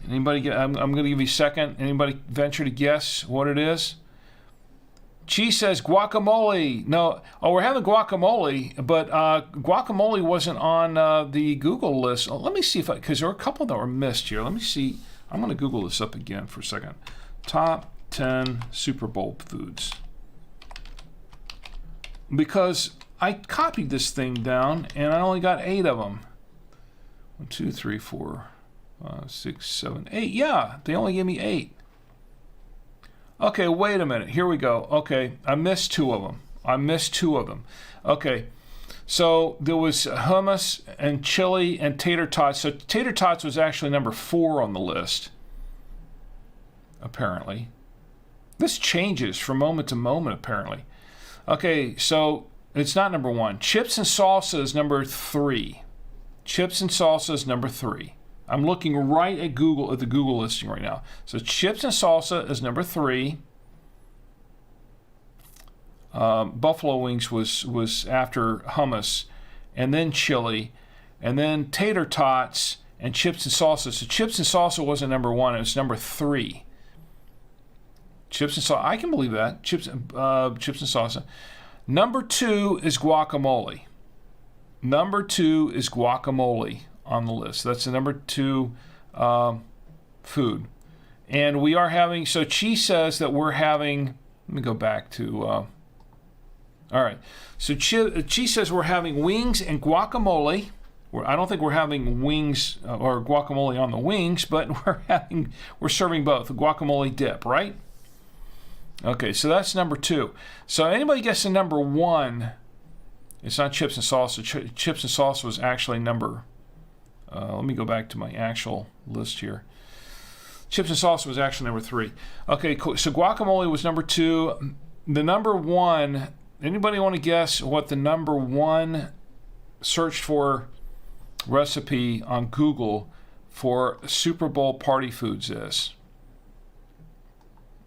Anybody? I'm going to give you a second. Anybody venture to guess what it is? She says guacamole. No, we're having guacamole, but guacamole wasn't on the Google list. Let me see because there are a couple that were missed here. Let me see. I'm going to Google this up again for a second. Top 10 Super Bowl foods. Because I copied this thing down and I only got 8 of them. 1, 2, 3, 4, 5, 6, 7, 8. Yeah, they only gave me 8. Okay, wait a minute. Here we go. Okay, I missed 2 of them. Okay, so there was hummus and chili and tater tots. So tater tots was actually number 4 on the list, apparently. This changes from moment to moment, apparently. Okay, so it's not number 1. Chips and salsa is number 3. Chips and salsa is number 3. I'm looking right at Google, at the Google listing right now. So chips and salsa is number 3. Buffalo wings was after hummus, and then chili, and then tater tots and chips and salsa. So chips and salsa wasn't number 1; it was number 3. Chips and salsa. I can believe that. Chips and salsa. Number 2 is guacamole. Number 2 is guacamole on the list. That's the number 2 food. And we are having, so Chi says that we're having, let me go back to, all right. So Chi says we're having wings and guacamole. I don't think we're having wings or guacamole on the wings, but we're serving both, a guacamole dip, right? Okay, so that's number 2. So anybody guess the number 1? It's not chips and salsa. Chips and salsa was actually number, let me go back to my actual list here. Chips and salsa was actually number 3. Okay, cool. So guacamole was number 2. The number 1, anybody want to guess what the number 1 searched for recipe on Google for Super Bowl party foods is?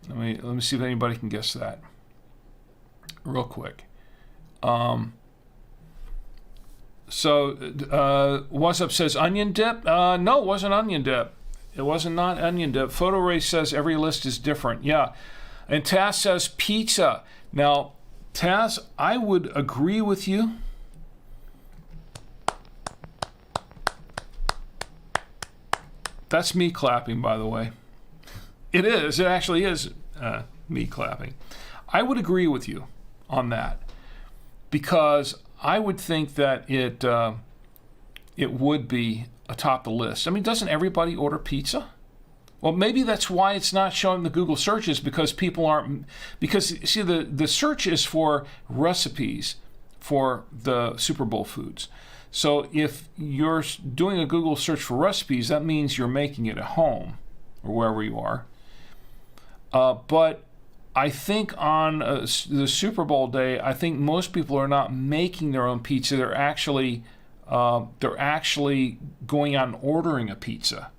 Let me see if anybody can guess that real quick. So What's Up says onion dip. No, it wasn't onion dip. It wasn't not onion dip. Photo Ray says every list is different. Yeah. And Taz says pizza. Now, Taz, I would agree with you. That's me clapping, by the way. It is. It actually is me clapping. I would agree with you on that because I would think that it would be atop the list. I mean, doesn't everybody order pizza? Well, maybe that's why it's not showing the Google searches because people aren't. Because see, the search is for recipes for the Super Bowl foods. So if you're doing a Google search for recipes, that means you're making it at home or wherever you are. But I think on the Super Bowl day, I think most people are not making their own pizza. They're actually going out and ordering a pizza.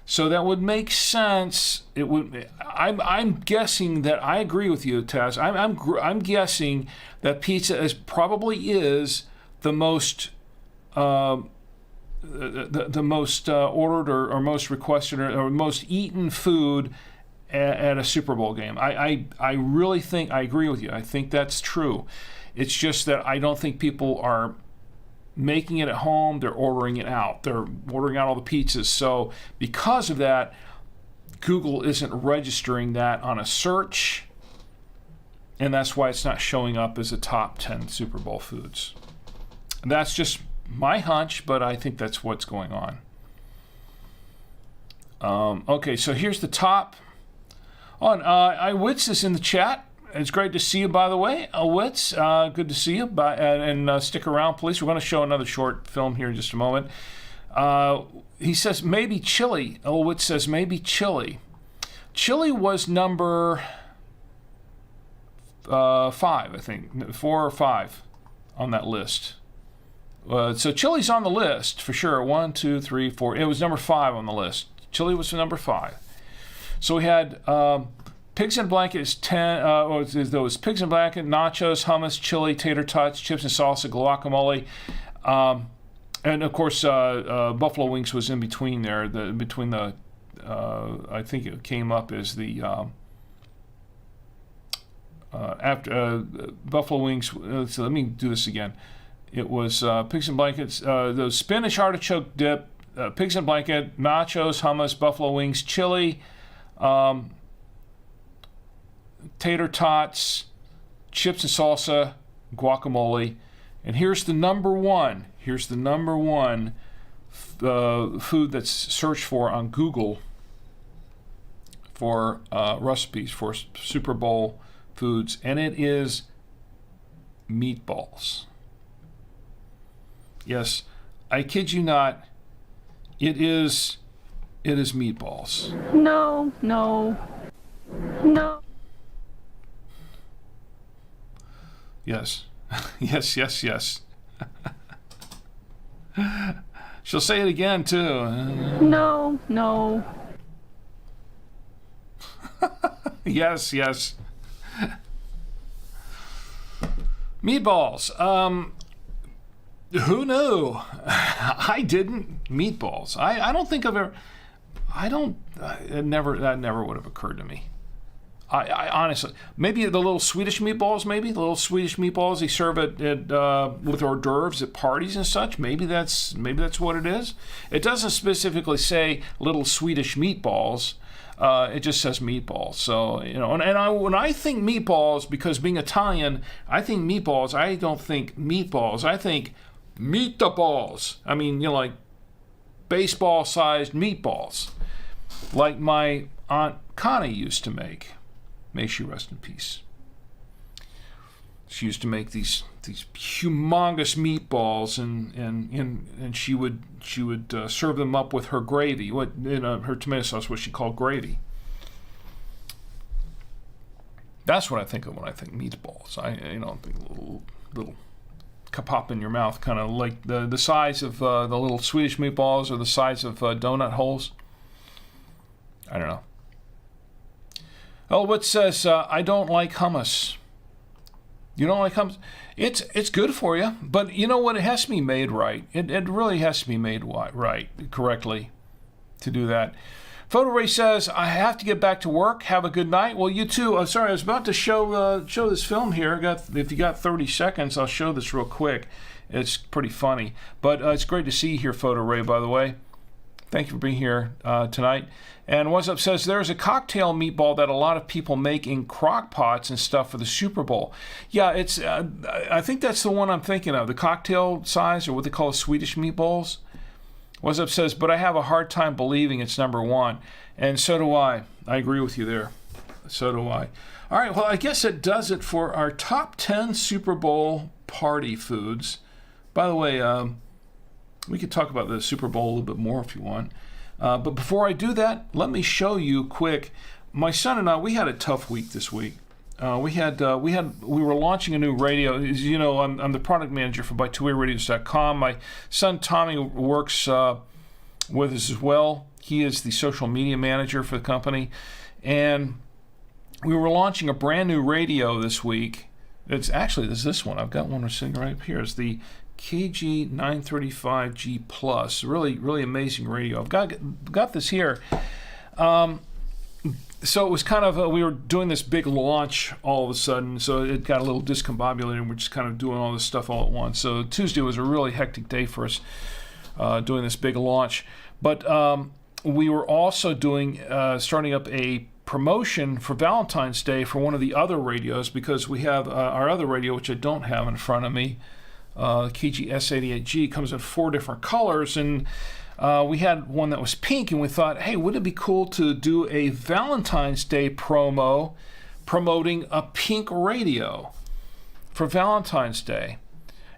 So that would make sense. It would. I'm guessing that I agree with you, Taz. I'm guessing that pizza probably is the most the most ordered or most requested or most eaten food at a Super Bowl game. I really think I agree with you. I think that's true. It's just that I don't think people are making it at home. They're ordering it out. They're ordering out all the pizzas. So because of that, Google isn't registering that on a search, and that's why it's not showing up as a top 10 Super Bowl foods. And that's just my hunch, but I think that's what's going on. Okay, so here's the top. Wits is in the chat. It's great to see you, by the way. Wits, good to see you. And stick around, please. We're going to show another short film here in just a moment. He says maybe chili. Wits says maybe chili. Chili was number 5, I think. 4 or 5 on that list. So chili's on the list for sure. 1, 2, 3, 4. It was number 5 on the list. Chili was number 5. So we had pigs in a blanket is 10. Those pigs in a blanket, nachos, hummus, chili, tater tots, chips and salsa, guacamole, and of course buffalo wings was in between there. I think it came up as the after buffalo wings. So let me do this again. It was pigs in blankets, the spinach artichoke dip, pigs in blanket, nachos, hummus, buffalo wings, chili, tater tots, chips and salsa, guacamole, and here's the number one. Here's the number one food that's searched for on Google for recipes for Super Bowl foods, and it is meatballs. Yes, I kid you not. It is meatballs. No. Yes. yes. She'll say it again too. No. Yes. Meatballs. Who knew? I didn't. Meatballs. I don't think I've ever. That never would have occurred to me. I honestly, maybe the little Swedish meatballs. Maybe the little Swedish meatballs they serve at with hors d'oeuvres at parties and such. Maybe that's what it is. It doesn't specifically say little Swedish meatballs. It just says meatballs. So when I think meatballs, because being Italian, I think meatballs. I don't think meatballs. I think meatballs. I mean, like baseball-sized meatballs, like my Aunt Connie used to make. May she rest in peace. She used to make these humongous meatballs, and she would serve them up with her gravy. Her tomato sauce, what she called gravy. That's what I think of when I think meatballs. I think little pop in your mouth, kind of like the size of the little Swedish meatballs or the size of donut holes. I don't know. What says I don't like hummus. You don't like hummus? It's good for you, but you know what? It has to be made right. It really has to be made right, correctly, to do that. Photo Ray says I have to get back to work. Have a good night. Well, you too. Sorry, I was about to show this film here. If you got 30 seconds, I'll show this real quick. It's pretty funny, but it's great to see you here, Photo Ray. By the way, thank you for being here tonight. And What's Up says there's a cocktail meatball that a lot of people make in crock pots and stuff for the Super Bowl. Yeah, it's. I think that's the one I'm thinking of, the cocktail size, or what they call Swedish meatballs. What's Up says, but I have a hard time believing it's number one, and so do I. I agree with you there. So do I. All right, well, I guess it does it for our top 10 Super Bowl party foods. By the way, we could talk about the Super Bowl a little bit more if you want. But before I do that, let me show you quick. My son and I, we had a tough week this week. We were launching a new radio. As you know, I'm the product manager for ByTwoWayRadios.com. My son Tommy works with us as well. He is the social media manager for the company, and we were launching a brand new radio this week. It's actually this one. I've got one sitting right up here. It's the KG935G Plus. Really amazing radio. I've got this here. So it was kind of we were doing this big launch all of a sudden, so it got a little discombobulated, and we're just kind of doing all this stuff all at once. So Tuesday was a really hectic day for us doing this big launch. But we were also starting up a promotion for Valentine's Day for one of the other radios, because we have our other radio, which I don't have in front of me. KG-S88G, comes in 4 different colors, and we had one that was pink, and we thought, hey, wouldn't it be cool to do a Valentine's Day promo promoting a pink radio for Valentine's Day?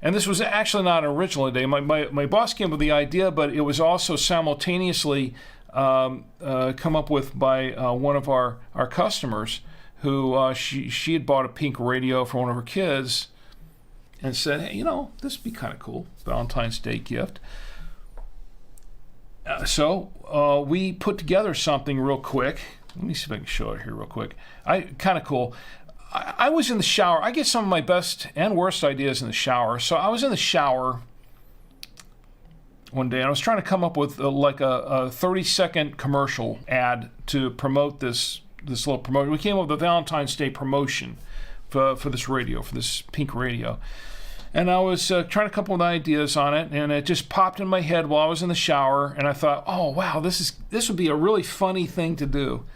And this was actually not an original idea. My boss came up with the idea, but it was also simultaneously come up with by one of our customers who she had bought a pink radio for one of her kids and said, hey, you know, this would be kind of cool, Valentine's Day gift. So we put together something real quick. Let me see if I can show it here real quick. Kind of cool. I was in the shower. I get some of my best and worst ideas in the shower. So I was in the shower one day, and I was trying to come up with a 30-second commercial ad to promote this little promotion. We came up with a Valentine's Day promotion for this radio, for this pink radio. And I was trying to come up with ideas on it, and it just popped in my head while I was in the shower, and I thought, oh, wow, this would be a really funny thing to do.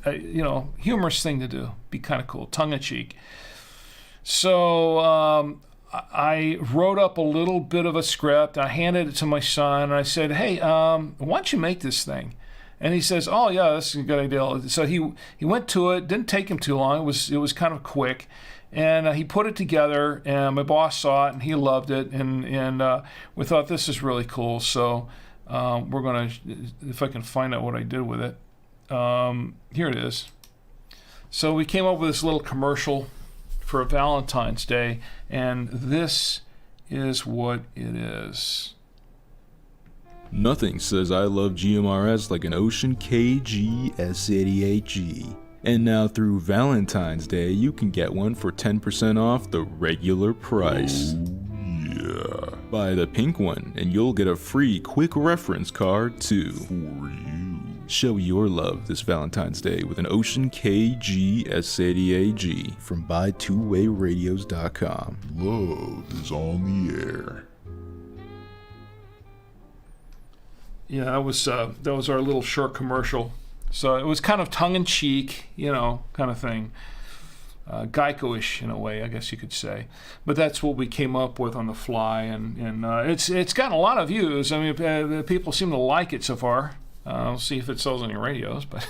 Humorous thing to do. Be kind of cool, tongue-in-cheek. So I wrote up a little bit of a script. I handed it to my son, and I said, hey, why don't you make this thing? And he says, oh, yeah, this is a good idea. So he went to it. Didn't take him too long. It was kind of quick. And he put it together, and my boss saw it, and he loved it. And we thought, this is really cool. So we're going to, if I can find out what I did with it. Here it is. So we came up with this little commercial for Valentine's Day, and this is what it is. Nothing says I love GMRS like an Ocean KG S88G. And now through Valentine's Day, you can get one for 10% off the regular price. Yeah. Buy the pink one, and you'll get a free quick reference card too. For you. Show your love this Valentine's Day with an Ocean KG S88G from BuyTwoWayRadios.com. Love is on the air. Yeah, that was our little short commercial. So it was kind of tongue-in-cheek, kind of thing. Geico-ish in a way, I guess you could say. But that's what we came up with on the fly, and it's gotten a lot of views. I mean, people seem to like it so far. We'll see if it sells any radios, but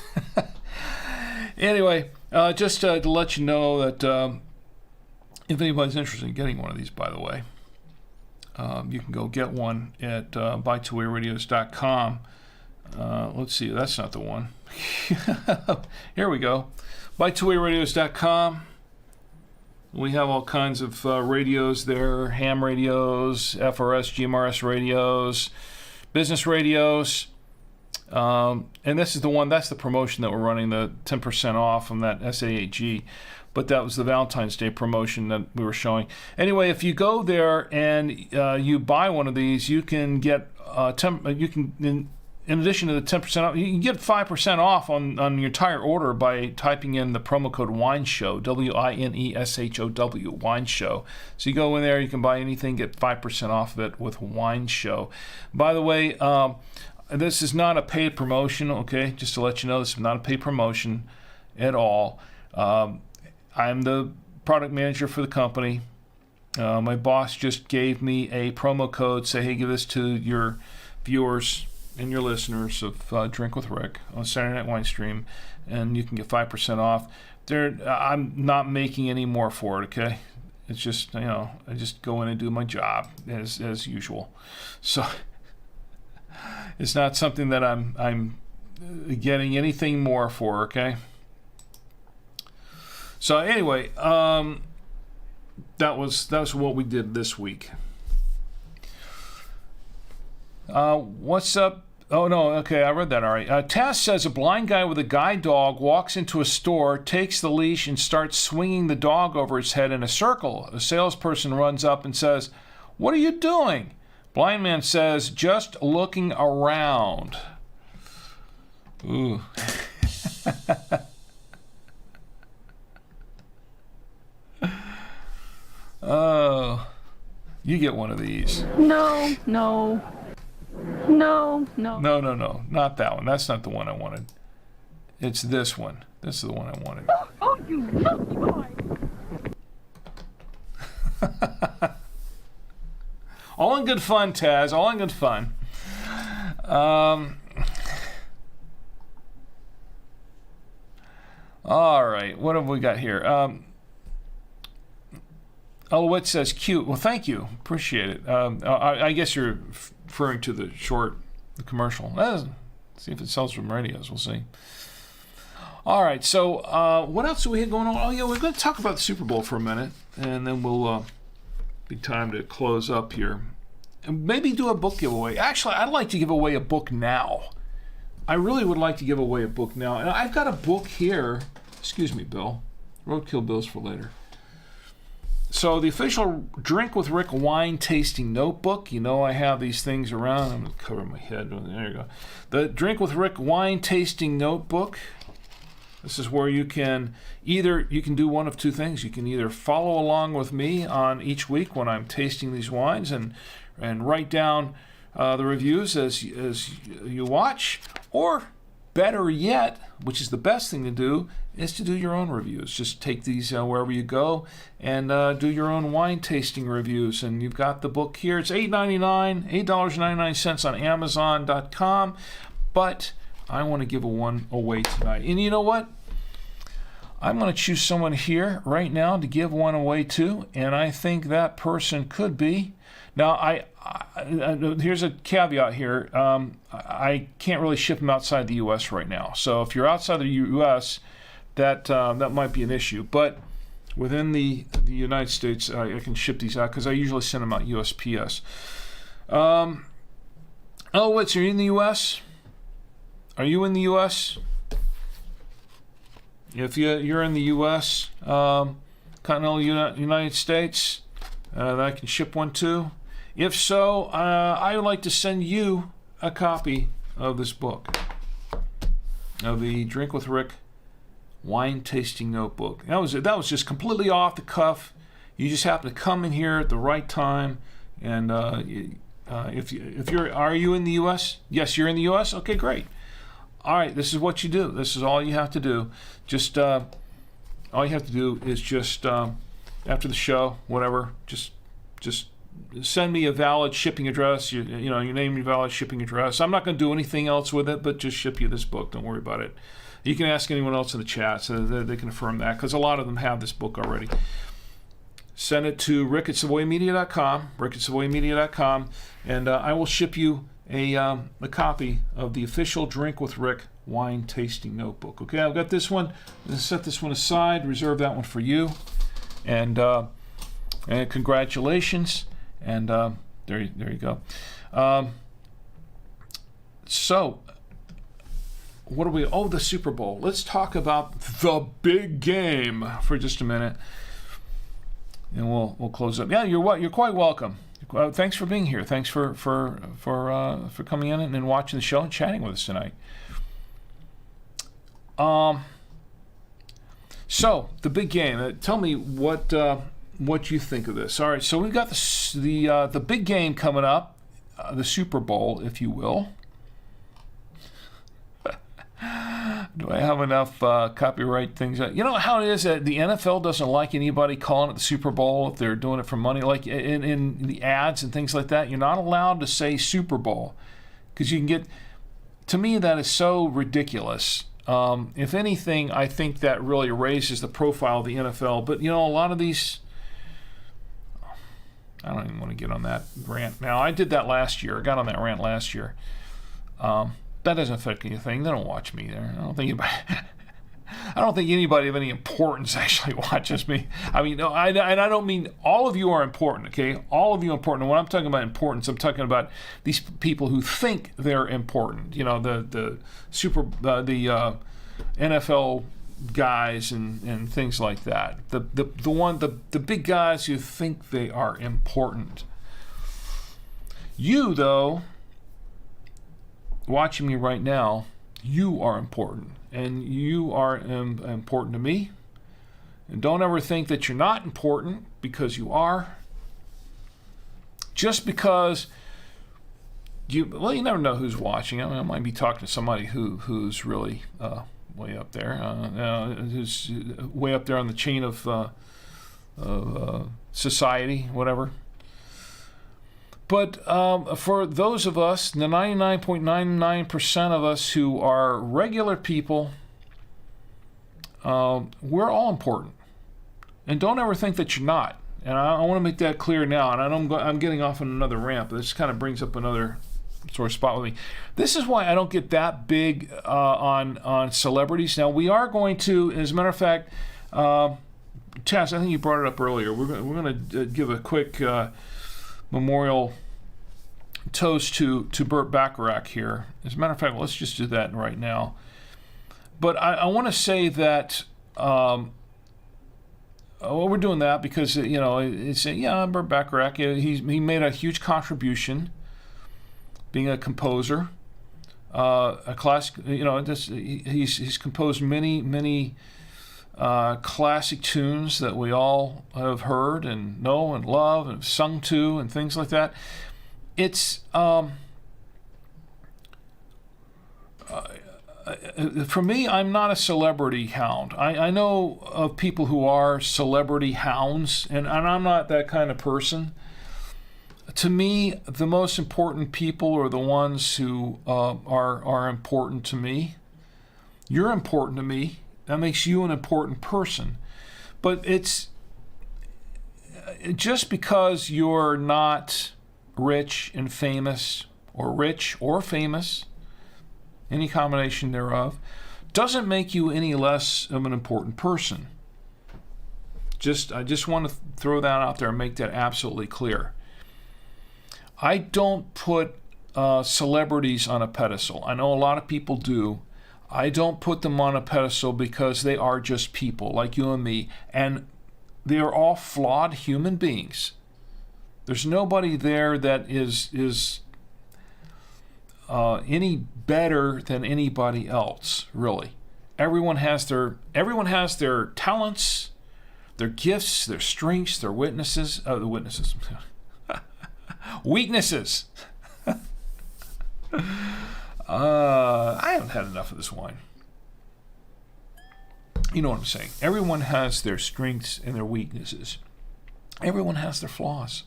anyway, just to let you know that if anybody's interested in getting one of these, by the way, you can go get one at BuyTwoWayRadios.com. Let's see, that's not the one. Here we go. BuyTwoWayRadios.com. We have all kinds of radios there, ham radios, FRS, GMRS radios, business radios. And this is the one, that's the promotion that we're running, the 10% off from that SA8G. But that was the Valentine's Day promotion that we were showing. Anyway, if you go there and you buy one of these, you can get in addition to the 10% off, you can get 5% off on your entire order by typing in the promo code WINESHOW, WINESHOW, WINESHOW. So you go in there, you can buy anything, get 5% off of it with WINESHOW. By the way, this is not a paid promotion, okay? Just to let you know, this is not a paid promotion at all. I'm the product manager for the company. My boss just gave me a promo code, say, hey, give this to your viewers and your listeners of Drink with Rick on Saturday Night Winestream, and you can get 5% off. I'm not making any more for it, okay? It's just, I just go in and do my job as usual. So it's not something that I'm getting anything more for, okay? So anyway, that was what we did this week. What's up? Oh, no, okay, I read that all right. Taz says a blind guy with a guide dog walks into a store, takes the leash, and starts swinging the dog over his head in a circle. A salesperson runs up and says, "What are you doing?" Blind man says, "Just looking around." Ooh. Oh, you get one of these. No. No, not that one. That's not the one I wanted. It's this one. This is the one I wanted. Oh, you lucky boy. All in good fun, Taz. All in good fun. All right. What have we got here? What says cute. Well, thank you. Appreciate it. I guess you're referring to the commercial. See if it sells from radios. We'll see. All right. So what else do we have going on? Oh, yeah, we're going to talk about the Super Bowl for a minute, and then we'll be time to close up here. And maybe do a book giveaway. Actually, I'd like to give away a book now. I really would like to give away a book now. And I've got a book here. Excuse me, Bill. Roadkill Bills for later. So the official Drink with Rick wine tasting notebook. You know I have these things around. I'm going to cover my head. There you go. The Drink with Rick wine tasting notebook. This is where you can do one of two things. You can either follow along with me on each week when I'm tasting these wines and write down the reviews as you watch, or better yet, which is the best thing to do, is to do your own reviews. Just take these wherever you go and do your own wine tasting reviews. And you've got the book here. It's $8.99 on Amazon.com. But I want to give one away tonight. And you know what? I'm going to choose someone here right now to give one away to, and I think that person could be. Now, I here's a caveat here. I can't really ship them outside the U.S. right now. So if you're outside the U.S., that might be an issue. But within the United States, I can ship these out because I usually send them out USPS. Are you in the U.S.? Are you in the U.S.? If you're in the U.S., continental United States, I can ship one too. If so, I would like to send you a copy of this book, of the Drink with Rick wine tasting notebook. That was just completely off the cuff. You just happen to come in here at the right time, and are you in the U.S.? Yes, you're in the U.S. Okay, great. All right, this is what you do. This is all you have to do. Just all you have to do is just after the show, whatever, just send me a valid shipping address. You name your valid shipping address. I'm not going to do anything else with it, but just ship you this book. Don't worry about it. You can ask anyone else in the chat so they can affirm that, because a lot of them have this book already. Send it to rick@savoymedia.com, and I will ship you a copy of the official Drink with Rick wine tasting notebook. Okay, I've got this one. I'm going to set this one aside, reserve that one for you, and congratulations. And there you go. So, what are we? Oh, the Super Bowl. Let's talk about the big game for just a minute, and we'll close up. Yeah, you're quite welcome. Thanks for being here. Thanks for coming in and watching the show and chatting with us tonight. So the big game. Tell me what you think of this. All right. So we've got the big game coming up, the Super Bowl, if you will. Do I have enough copyright things? You know how it is that the NFL doesn't like anybody calling it the Super Bowl if they're doing it for money. Like in the ads and things like that, you're not allowed to say Super Bowl because you can get. To me, that is so ridiculous. If anything, I think that really raises the profile of the NFL. But a lot of these. I don't even want to get on that rant now. I did that last year. I got on that rant last year. That doesn't affect anything. They don't watch me there. I don't think anybody of any importance actually watches me. I mean, no, I don't mean all of you are important, okay? All of you are important. And when I'm talking about importance, I'm talking about these people who think they're important. The NFL guys and things like that. The big guys who think they are important. You, though, watching me right now, you are important, and you are important to me. And don't ever think that you're not important, because you are. Just because you never know who's watching. I might be talking to somebody who's really way up there, who's way up there on the chain of society, whatever. But for those of us, the 99.99% of us who are regular people, we're all important. And don't ever think that you're not. And I want to make that clear now. And I know I'm getting off on another rant, but this kind of brings up another sort of spot with me. This is why I don't get that big on celebrities. Now, we are going to, as a matter of fact, Chaz, I think you brought it up earlier. We're going to give a quick memorial toast to Burt Bacharach here. As a matter of fact, let's just do that right now. But I want to say that we're doing that because it's Burt Bacharach. He made a huge contribution, being a composer, a classic. He's composed many classic tunes that we all have heard and know and love and have sung to and things like that. It's for me, I'm not a celebrity hound. I know of people who are celebrity hounds, and I'm not that kind of person. To me, the most important people are the ones who are important to me. You're important to me. That makes you an important person. But it's just because you're not rich and famous, or rich or famous, any combination thereof, doesn't make you any less of an important person. I just want to throw that out there and make that absolutely clear. I don't put celebrities on a pedestal. I know a lot of people do. I don't put them on a pedestal because they are just people like you and me, and they are all flawed human beings. There's nobody there that is any better than anybody else, really. Everyone has their talents, their gifts, their strengths, their weaknesses. I haven't had enough of this wine. You know what I'm saying. Everyone has their strengths and their weaknesses. Everyone has their flaws.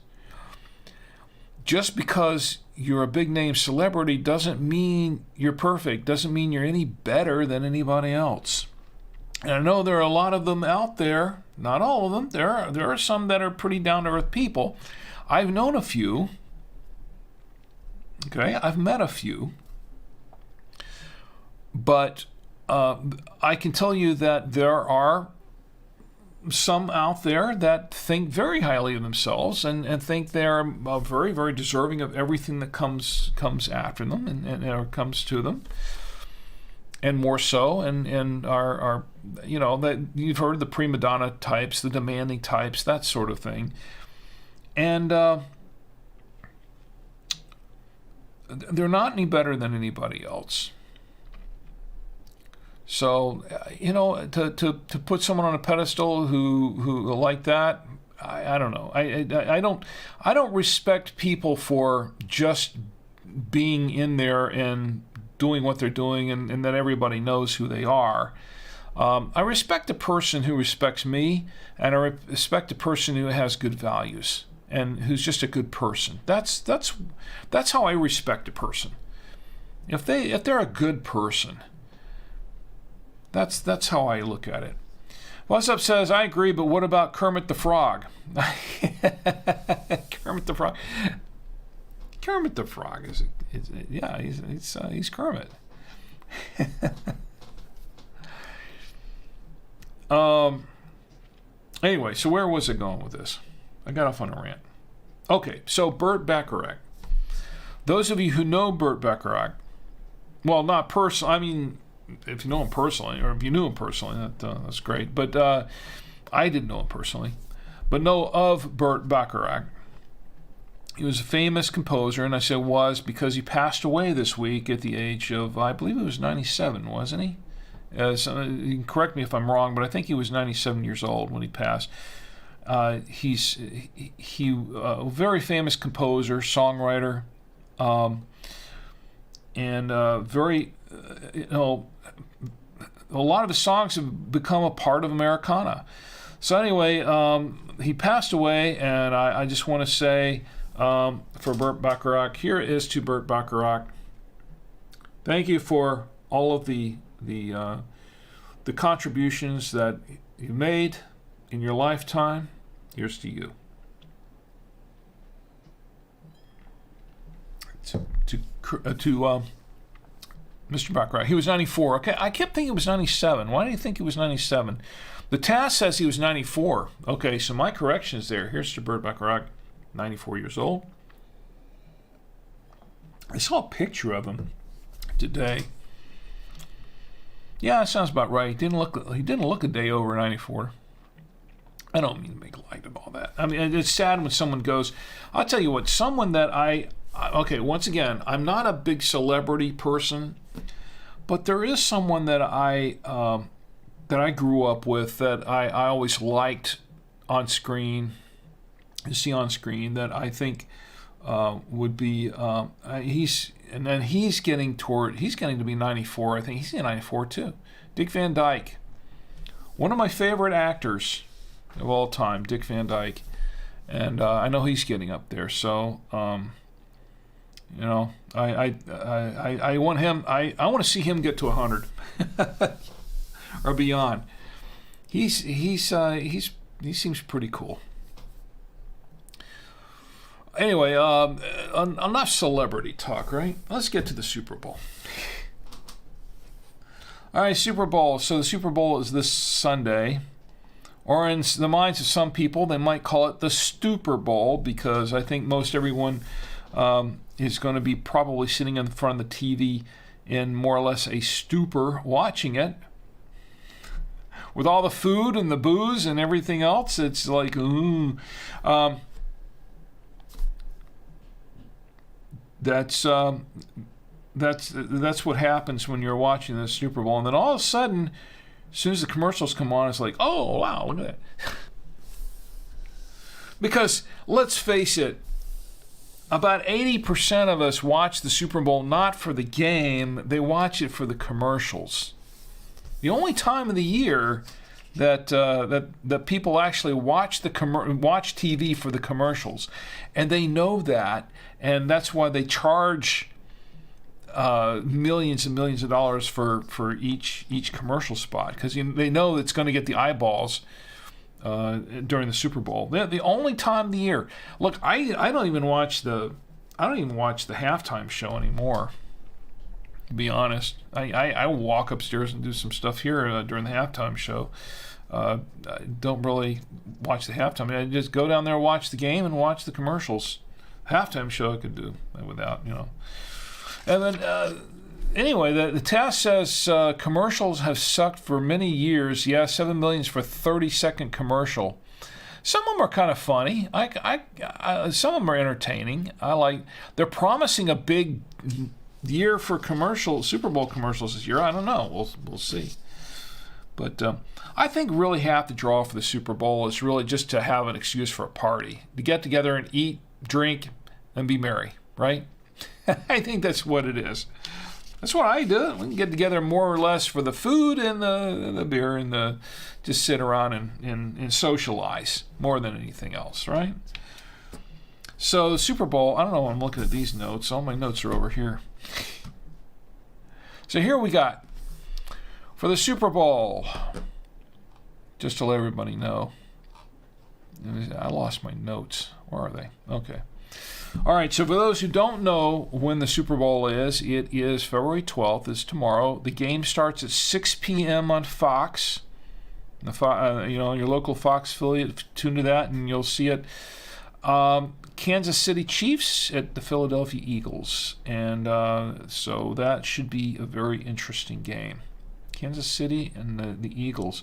Just because you're a big name celebrity doesn't mean you're perfect, doesn't mean you're any better than anybody else. And I know there are a lot of them out there, not all of them. There are some that are pretty down-to-earth people. I've known a few. Okay, I've met a few. But I can tell you that there are some out there that think very highly of themselves and think they're very, very deserving of everything that comes after them and comes to them, and more so, and are that you've heard the prima donna types, the demanding types, that sort of thing, and they're not any better than anybody else. So, to put someone on a pedestal who like that, I don't know. I don't respect people for just being in there and doing what they're doing and that everybody knows who they are. I respect a person who respects me, and I respect a person who has good values and who's just a good person. That's how I respect a person. If they're a good person. That's how I look at it. What's Up says, I agree, but what about Kermit the Frog? Kermit the Frog. Kermit the Frog he's Kermit. Anyway, so where was it going with this? I got off on a rant. Okay, so Burt Bacharach. Those of you who know Burt Bacharach, well, not personally, I mean, if you know him personally, or if you knew him personally, that's great. But I didn't know him personally, but know of Burt Bacharach. He was a famous composer, and I say was because he passed away this week at the age of, I believe it was 97, wasn't he? So you can correct me if I'm wrong, but I think he was 97 years old when he passed. He's a very famous composer, songwriter, and very, a lot of his songs have become a part of Americana. So anyway, he passed away, and I just want to say for Burt Bacharach. Here is to Burt Bacharach. Thank you for all of the contributions that you made in your lifetime. Here's to you. To Mr. Bacharach. He was 94. Okay, I kept thinking it was 97. Why do you think he was 97? The task says he was 94. Okay, so my correction is there. Here's to Burt Bacharach, 94 years old. I saw a picture of him today. Yeah, that sounds about right. He didn't look a day over 94. I don't mean to make light of all that. I mean, it's sad when someone goes. I'll tell you what. Someone that okay, once again, I'm not a big celebrity person, but there is someone that I grew up with that I always liked on screen, to see on screen, that I think would be he's getting to be 94. I think he's 94 too. Dick Van Dyke, one of my favorite actors of all time, Dick Van Dyke, and I know he's getting up there. So I want him. I want to see him get to 100 or beyond. He seems pretty cool. Anyway, enough celebrity talk, right? Let's get to the Super Bowl. All right, Super Bowl. So the Super Bowl is this Sunday. Or in the minds of some people, they might call it the Stupor Bowl, because I think most everyone is going to be probably sitting in front of the TV in more or less a stupor watching it. With all the food and the booze and everything else, it's like, ooh. That's what happens when you're watching the Super Bowl. And then all of a sudden, as soon as the commercials come on, it's like, oh, wow, look at that. Because, let's face it, about 80% of us watch the Super Bowl not for the game, they watch it for the commercials. The only time of the year that people actually watch TV for the commercials, and they know that, and that's why they charge millions and millions of dollars for each commercial spot, because they know it's going to get the eyeballs during the Super Bowl. The only time of the year. Look, I don't even watch the halftime show anymore. To be honest, I walk upstairs and do some stuff here during the halftime show. I don't really watch the halftime. I just go down there, watch the game, and watch the commercials. Halftime show I could do without, And then, anyway, the task says commercials have sucked for many years. Yeah, 7 million for 30-second commercial. Some of them are kind of funny. Some of them are entertaining. They're promising a big year for Super Bowl commercials this year. I don't know. We'll see. But I think really half the draw for the Super Bowl is really just to have an excuse for a party, to get together and eat, drink, and be merry, right? I think that's what it is. That's what I do. We can get together more or less for the food and the beer and just sit around and socialize more than anything else, right? So the Super Bowl, I don't know, I'm looking at these notes. All my notes are over here. So here we got, for the Super Bowl, just to let everybody know, I lost my notes. Where are they? Okay. All right, so for those who don't know when the Super Bowl is, it is February 12th. It's tomorrow. The game starts at 6 p.m. on Fox. Your local Fox affiliate, tune to that, and you'll see it. Kansas City Chiefs at the Philadelphia Eagles. And so that should be a very interesting game. Kansas City and the Eagles.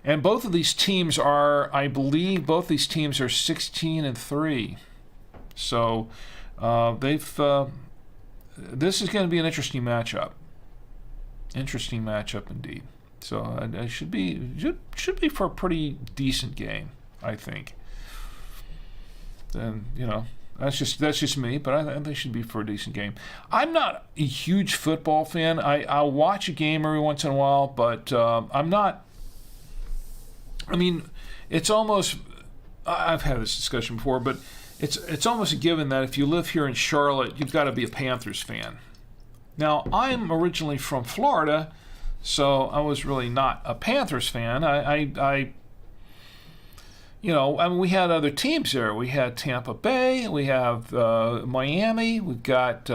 And both of these teams are, I believe, 16-3. So this is going to be an interesting matchup. Interesting matchup indeed. So it should be for a pretty decent game, I think. And that's just me, but I think it should be for a decent game. I'm not a huge football fan. I'll watch a game every once in a while, but I'm not. I mean, it's almost I've had this discussion before, but it's almost a given that if you live here in Charlotte, you've got to be a Panthers fan. Now, I'm originally from Florida, so I was really not a Panthers fan. We had other teams there. We had Tampa Bay, we have Miami, we've got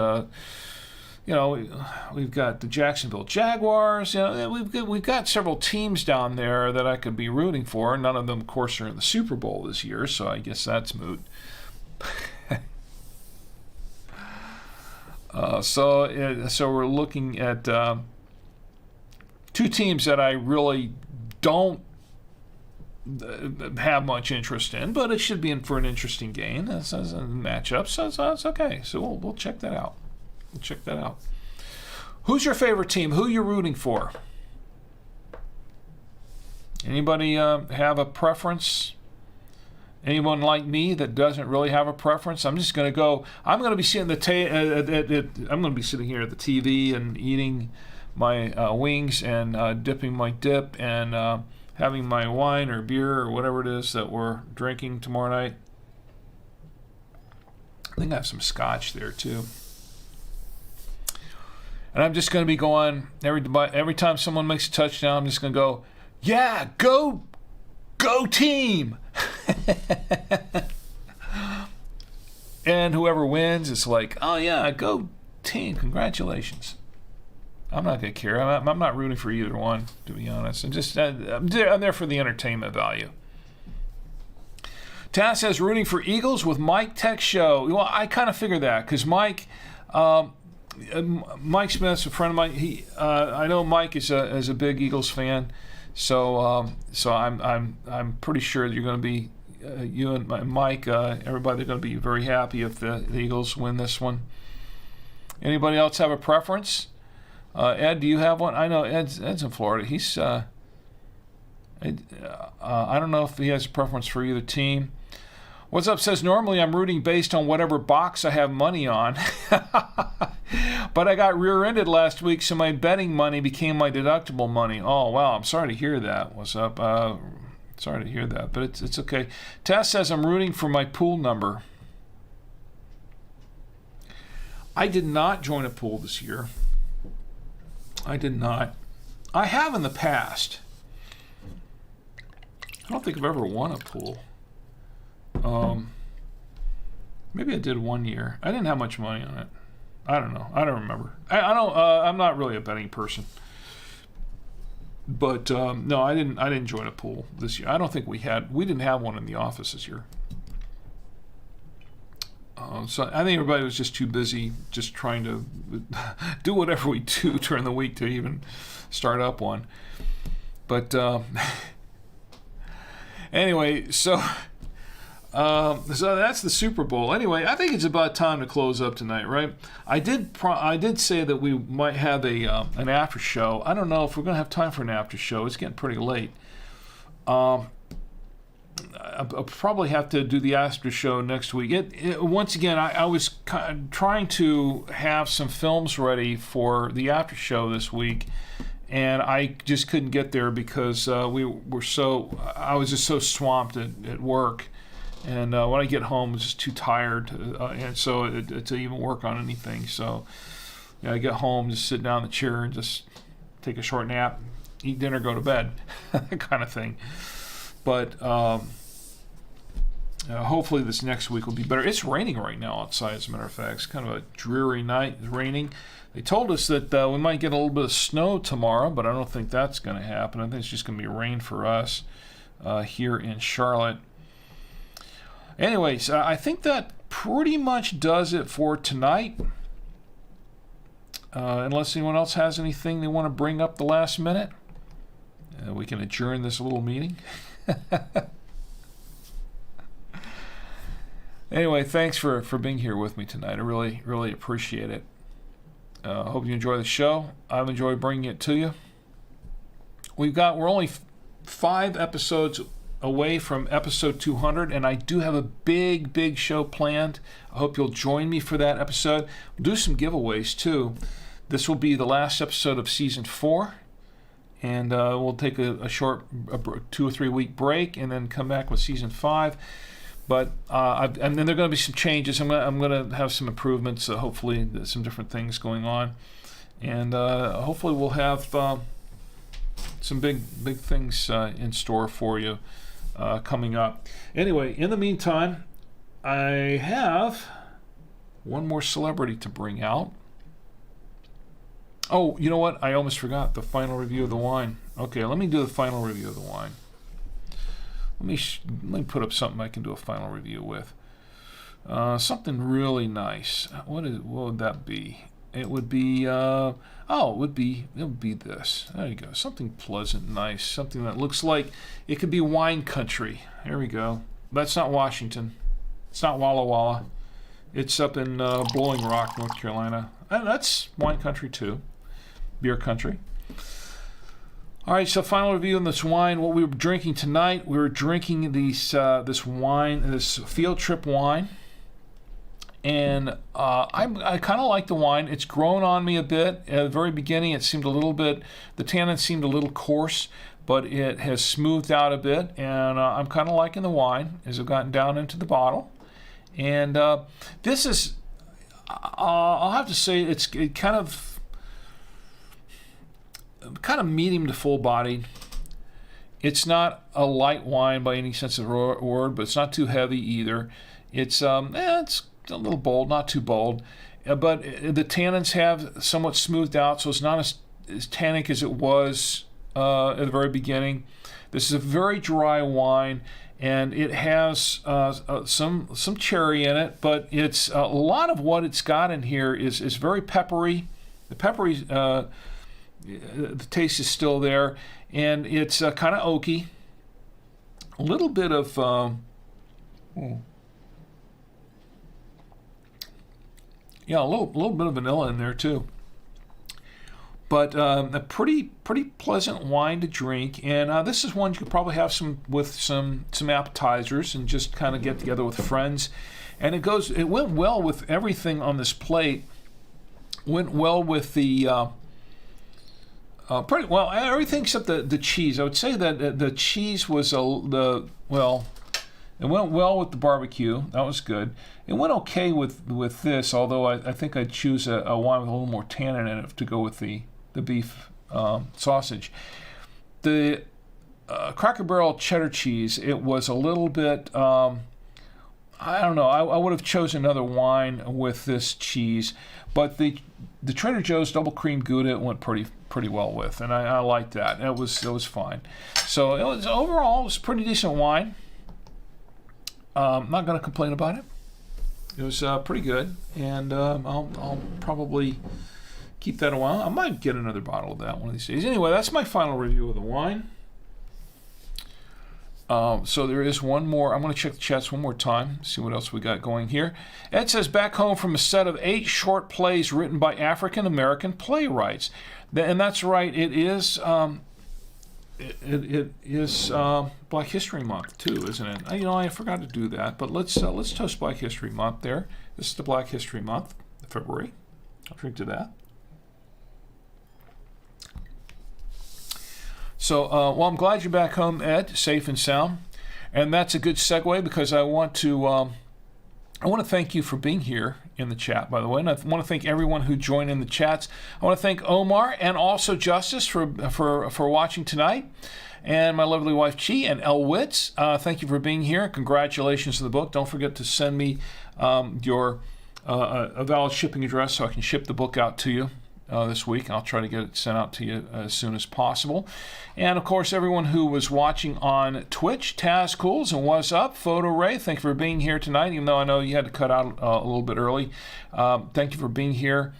we've got the Jacksonville Jaguars. We've got several teams down there that I could be rooting for. None of them, of course, are in the Super Bowl this year, so I guess that's moot. So we're looking at two teams that I really don't have much interest in, but it should be in for an interesting game as a matchup. So it's okay. So we'll check that out. Who's your favorite team? Who you rooting for? Anybody have a preference? Anyone like me that doesn't really have a preference? I'm just going to go. I'm going to be sitting I'm going to be sitting here at the TV and eating my wings and dipping my dip and having my wine or beer or whatever it is that we're drinking tomorrow night. I think I have some scotch there too. And I'm just going to be going every time someone makes a touchdown. I'm just going to go, yeah, go team. And whoever wins, it's like, oh yeah, go team, congratulations. I'm not going to care. I'm not rooting for either one, to be honest. I'm there for the entertainment value. Taz says rooting for Eagles with Mike Tech Show. Well, I kind of figured that because Mike Smith's a friend of mine. I know Mike is a big Eagles fan, so I'm pretty sure that you're going to be you and Mike. Everybody are going to be very happy if the Eagles win this one. Anybody else have a preference? Ed, do you have one? I know Ed's in Florida. He's I don't know if he has a preference for either team. What's up says, normally I'm rooting based on whatever box I have money on. But I got rear-ended last week, so my betting money became my deductible money. Oh, wow. I'm sorry to hear that. What's up? Sorry to hear that, but it's okay. Tess says I'm rooting for my pool number. I did not join a pool this year. I did not. I have in the past. I don't think I've ever won a pool. Maybe I did one year. I didn't have much money on it. I don't know. I don't remember. I don't. I'm not really a betting person. But no, I didn't join a pool this year. I don't think we didn't have one in the office this year. So I think everybody was just too busy, just trying to do whatever we do during the week to even start up one. But anyway, so that's the Super Bowl. Anyway, I think it's about time to close up tonight, right? I did say that we might have an after show. I don't know if we're going to have time for an after show. It's getting pretty late. I'll probably have to do the after show next week. Once again, I was trying to have some films ready for the after show this week, and I just couldn't get there because I was just so swamped at work. And when I get home, I'm just too tired, and so to even work on anything. So I get home, just sit down in the chair and just take a short nap, eat dinner, go to bed, kind of thing. But hopefully this next week will be better. It's raining right now outside, as a matter of fact. It's kind of a dreary night. It's raining. They told us that we might get a little bit of snow tomorrow, but I don't think that's going to happen. I think it's just going to be rain for us here in Charlotte. Anyways, I think that pretty much does it for tonight. Unless anyone else has anything they want to bring up the last minute, we can adjourn this little meeting. Anyway, thanks for being here with me tonight. I really, really appreciate it. Hope you enjoy the show. I've enjoyed bringing it to you. We're only 5 episodes away from episode 200, and I do have a big show planned. I hope you'll join me for that episode. We'll do some giveaways too. This will be the last episode of season 4, and we'll take a short 2 or 3 week break, and then come back with season 5. But and then there are going to be some changes. I'm going to have some improvements. Hopefully, some different things going on, and hopefully we'll have some big things in store for you coming up. Anyway, in the meantime, I have one more celebrity to bring out. Oh, you know what? I almost forgot the final review of the wine. Okay, let me do the final review of the wine. Let me put up something I can do a final review with. Something really nice. What would that be? It would be it would be this. There you go. Something pleasant, nice. Something that looks like it could be wine country. Here we go. That's not Washington. It's not Walla Walla. It's up in Blowing Rock, North Carolina. And that's wine country too. Beer country. All right, so final review on this wine. What we were drinking tonight, we were drinking this wine, this field trip wine. And I kind of like the wine. It's grown on me a bit. At the very beginning, it seemed a little bit, the tannin seemed a little coarse, but it has smoothed out a bit. And I'm kind of liking the wine as I've gotten down into the bottle. And this is, I'll have to say, it's kind of medium to full bodied. It's not a light wine by any sense of word, but it's not too heavy either. It's it's a little bold, not too bold, but the tannins have somewhat smoothed out, so it's not as tannic as it was at the very beginning. This is a very dry wine, and it has some cherry in it, but it's a lot of what it's got in here is very peppery. The peppery, the taste is still there, and it's kind of oaky. A little bit of a little bit of vanilla in there too. But a pretty pleasant wine to drink, and this is one you could probably have some appetizers and just kind of get together with friends. And it went well with everything on this plate. Went well with the pretty well everything except the cheese. I would say that the cheese was it went well with the barbecue. That was good. It went okay with this, although I think I'd choose a wine with a little more tannin in it to go with the beef sausage. The Cracker Barrel cheddar cheese, it was a little bit, I don't know, I would have chosen another wine with this cheese, but the Trader Joe's double cream Gouda went pretty well with, and I liked that. It was fine. So overall, it was a pretty decent wine. I'm not going to complain about it. It was pretty good, and I'll probably keep that a while. I might get another bottle of that one of these days. Anyway, that's my final review of the wine. So there is one more. I'm going to check the chats one more time, see what else we got going here. Ed says, back home from a set of 8 short plays written by African-American playwrights. And that's right, it is... It is Black History Month too, isn't it? I forgot to do that, but let's toast Black History Month there. This is the Black History Month, February. I'll drink to that. So, well, I'm glad you're back home, Ed, safe and sound, and that's a good segue because I want to thank you for being here in the chat, by the way, and I want to thank everyone who joined in the chats. I want to thank Omar and also Justice for watching tonight, and my lovely wife Chi and El Witz. Thank you for being here. Congratulations to the book. Don't forget to send me your a valid shipping address so I can ship the book out to you this week. I'll try to get it sent out to you as soon as possible. And of course, everyone who was watching on Twitch, Taz Cools and What's Up, Photo Ray, thank you for being here tonight, even though I know you had to cut out a little bit early. Thank you for being here.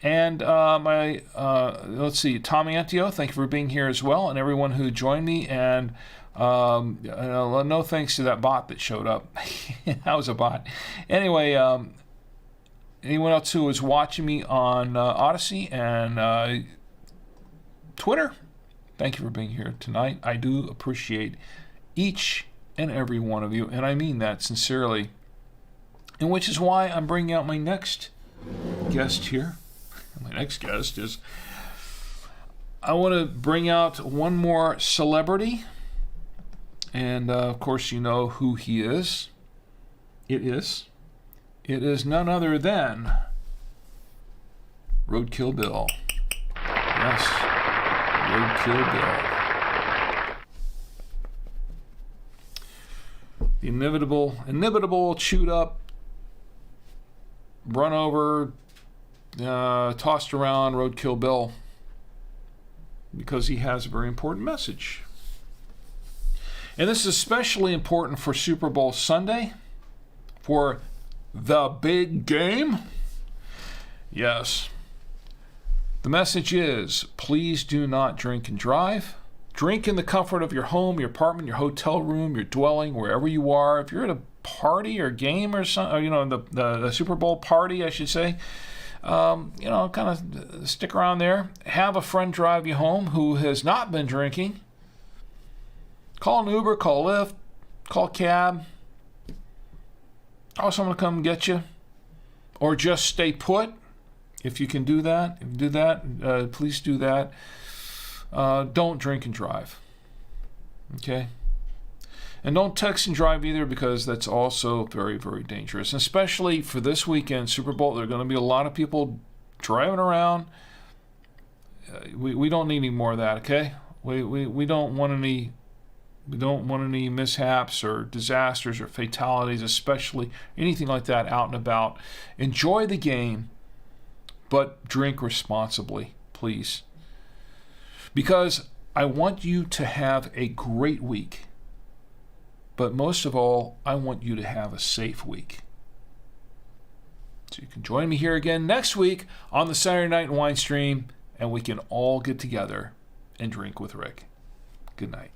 And let's see, Tommy Antio, thank you for being here as well, and everyone who joined me. And no thanks to that bot that showed up. That was a bot. Anyway, anyone else who is watching me on Odyssey and Twitter, thank you for being here tonight. I do appreciate each and every one of you, and I mean that sincerely. And which is why I'm bringing out my next guest here. My next guest is I want to bring out one more celebrity. And, of course, you know who he is. It is none other than Roadkill Bill. Yes, Roadkill Bill. The inimitable, chewed up, run over, tossed around Roadkill Bill, because he has a very important message. And this is especially important for Super Bowl Sunday, for the big game. Yes. The message is, please do not drink and drive. Drink in the comfort of your home, your apartment, your hotel room, your dwelling, wherever you are. If you're at a party or game or something, the Super Bowl party, I should say, kind of stick around there. Have a friend drive you home who has not been drinking. Call an Uber, call Lyft, call a cab. Call someone to come get you. Or just stay put. If you can do that, please do that. Don't drink and drive. Okay? And don't text and drive either, because that's also very, very dangerous. And especially for this weekend, Super Bowl, there are going to be a lot of people driving around. We don't need any more of that, okay? We don't want any... We don't want any mishaps or disasters or fatalities, especially anything like that out and about. Enjoy the game, but drink responsibly, please. Because I want you to have a great week. But most of all, I want you to have a safe week. So you can join me here again next week on the Saturday Night Wine Stream, and we can all get together and drink with Rick. Good night.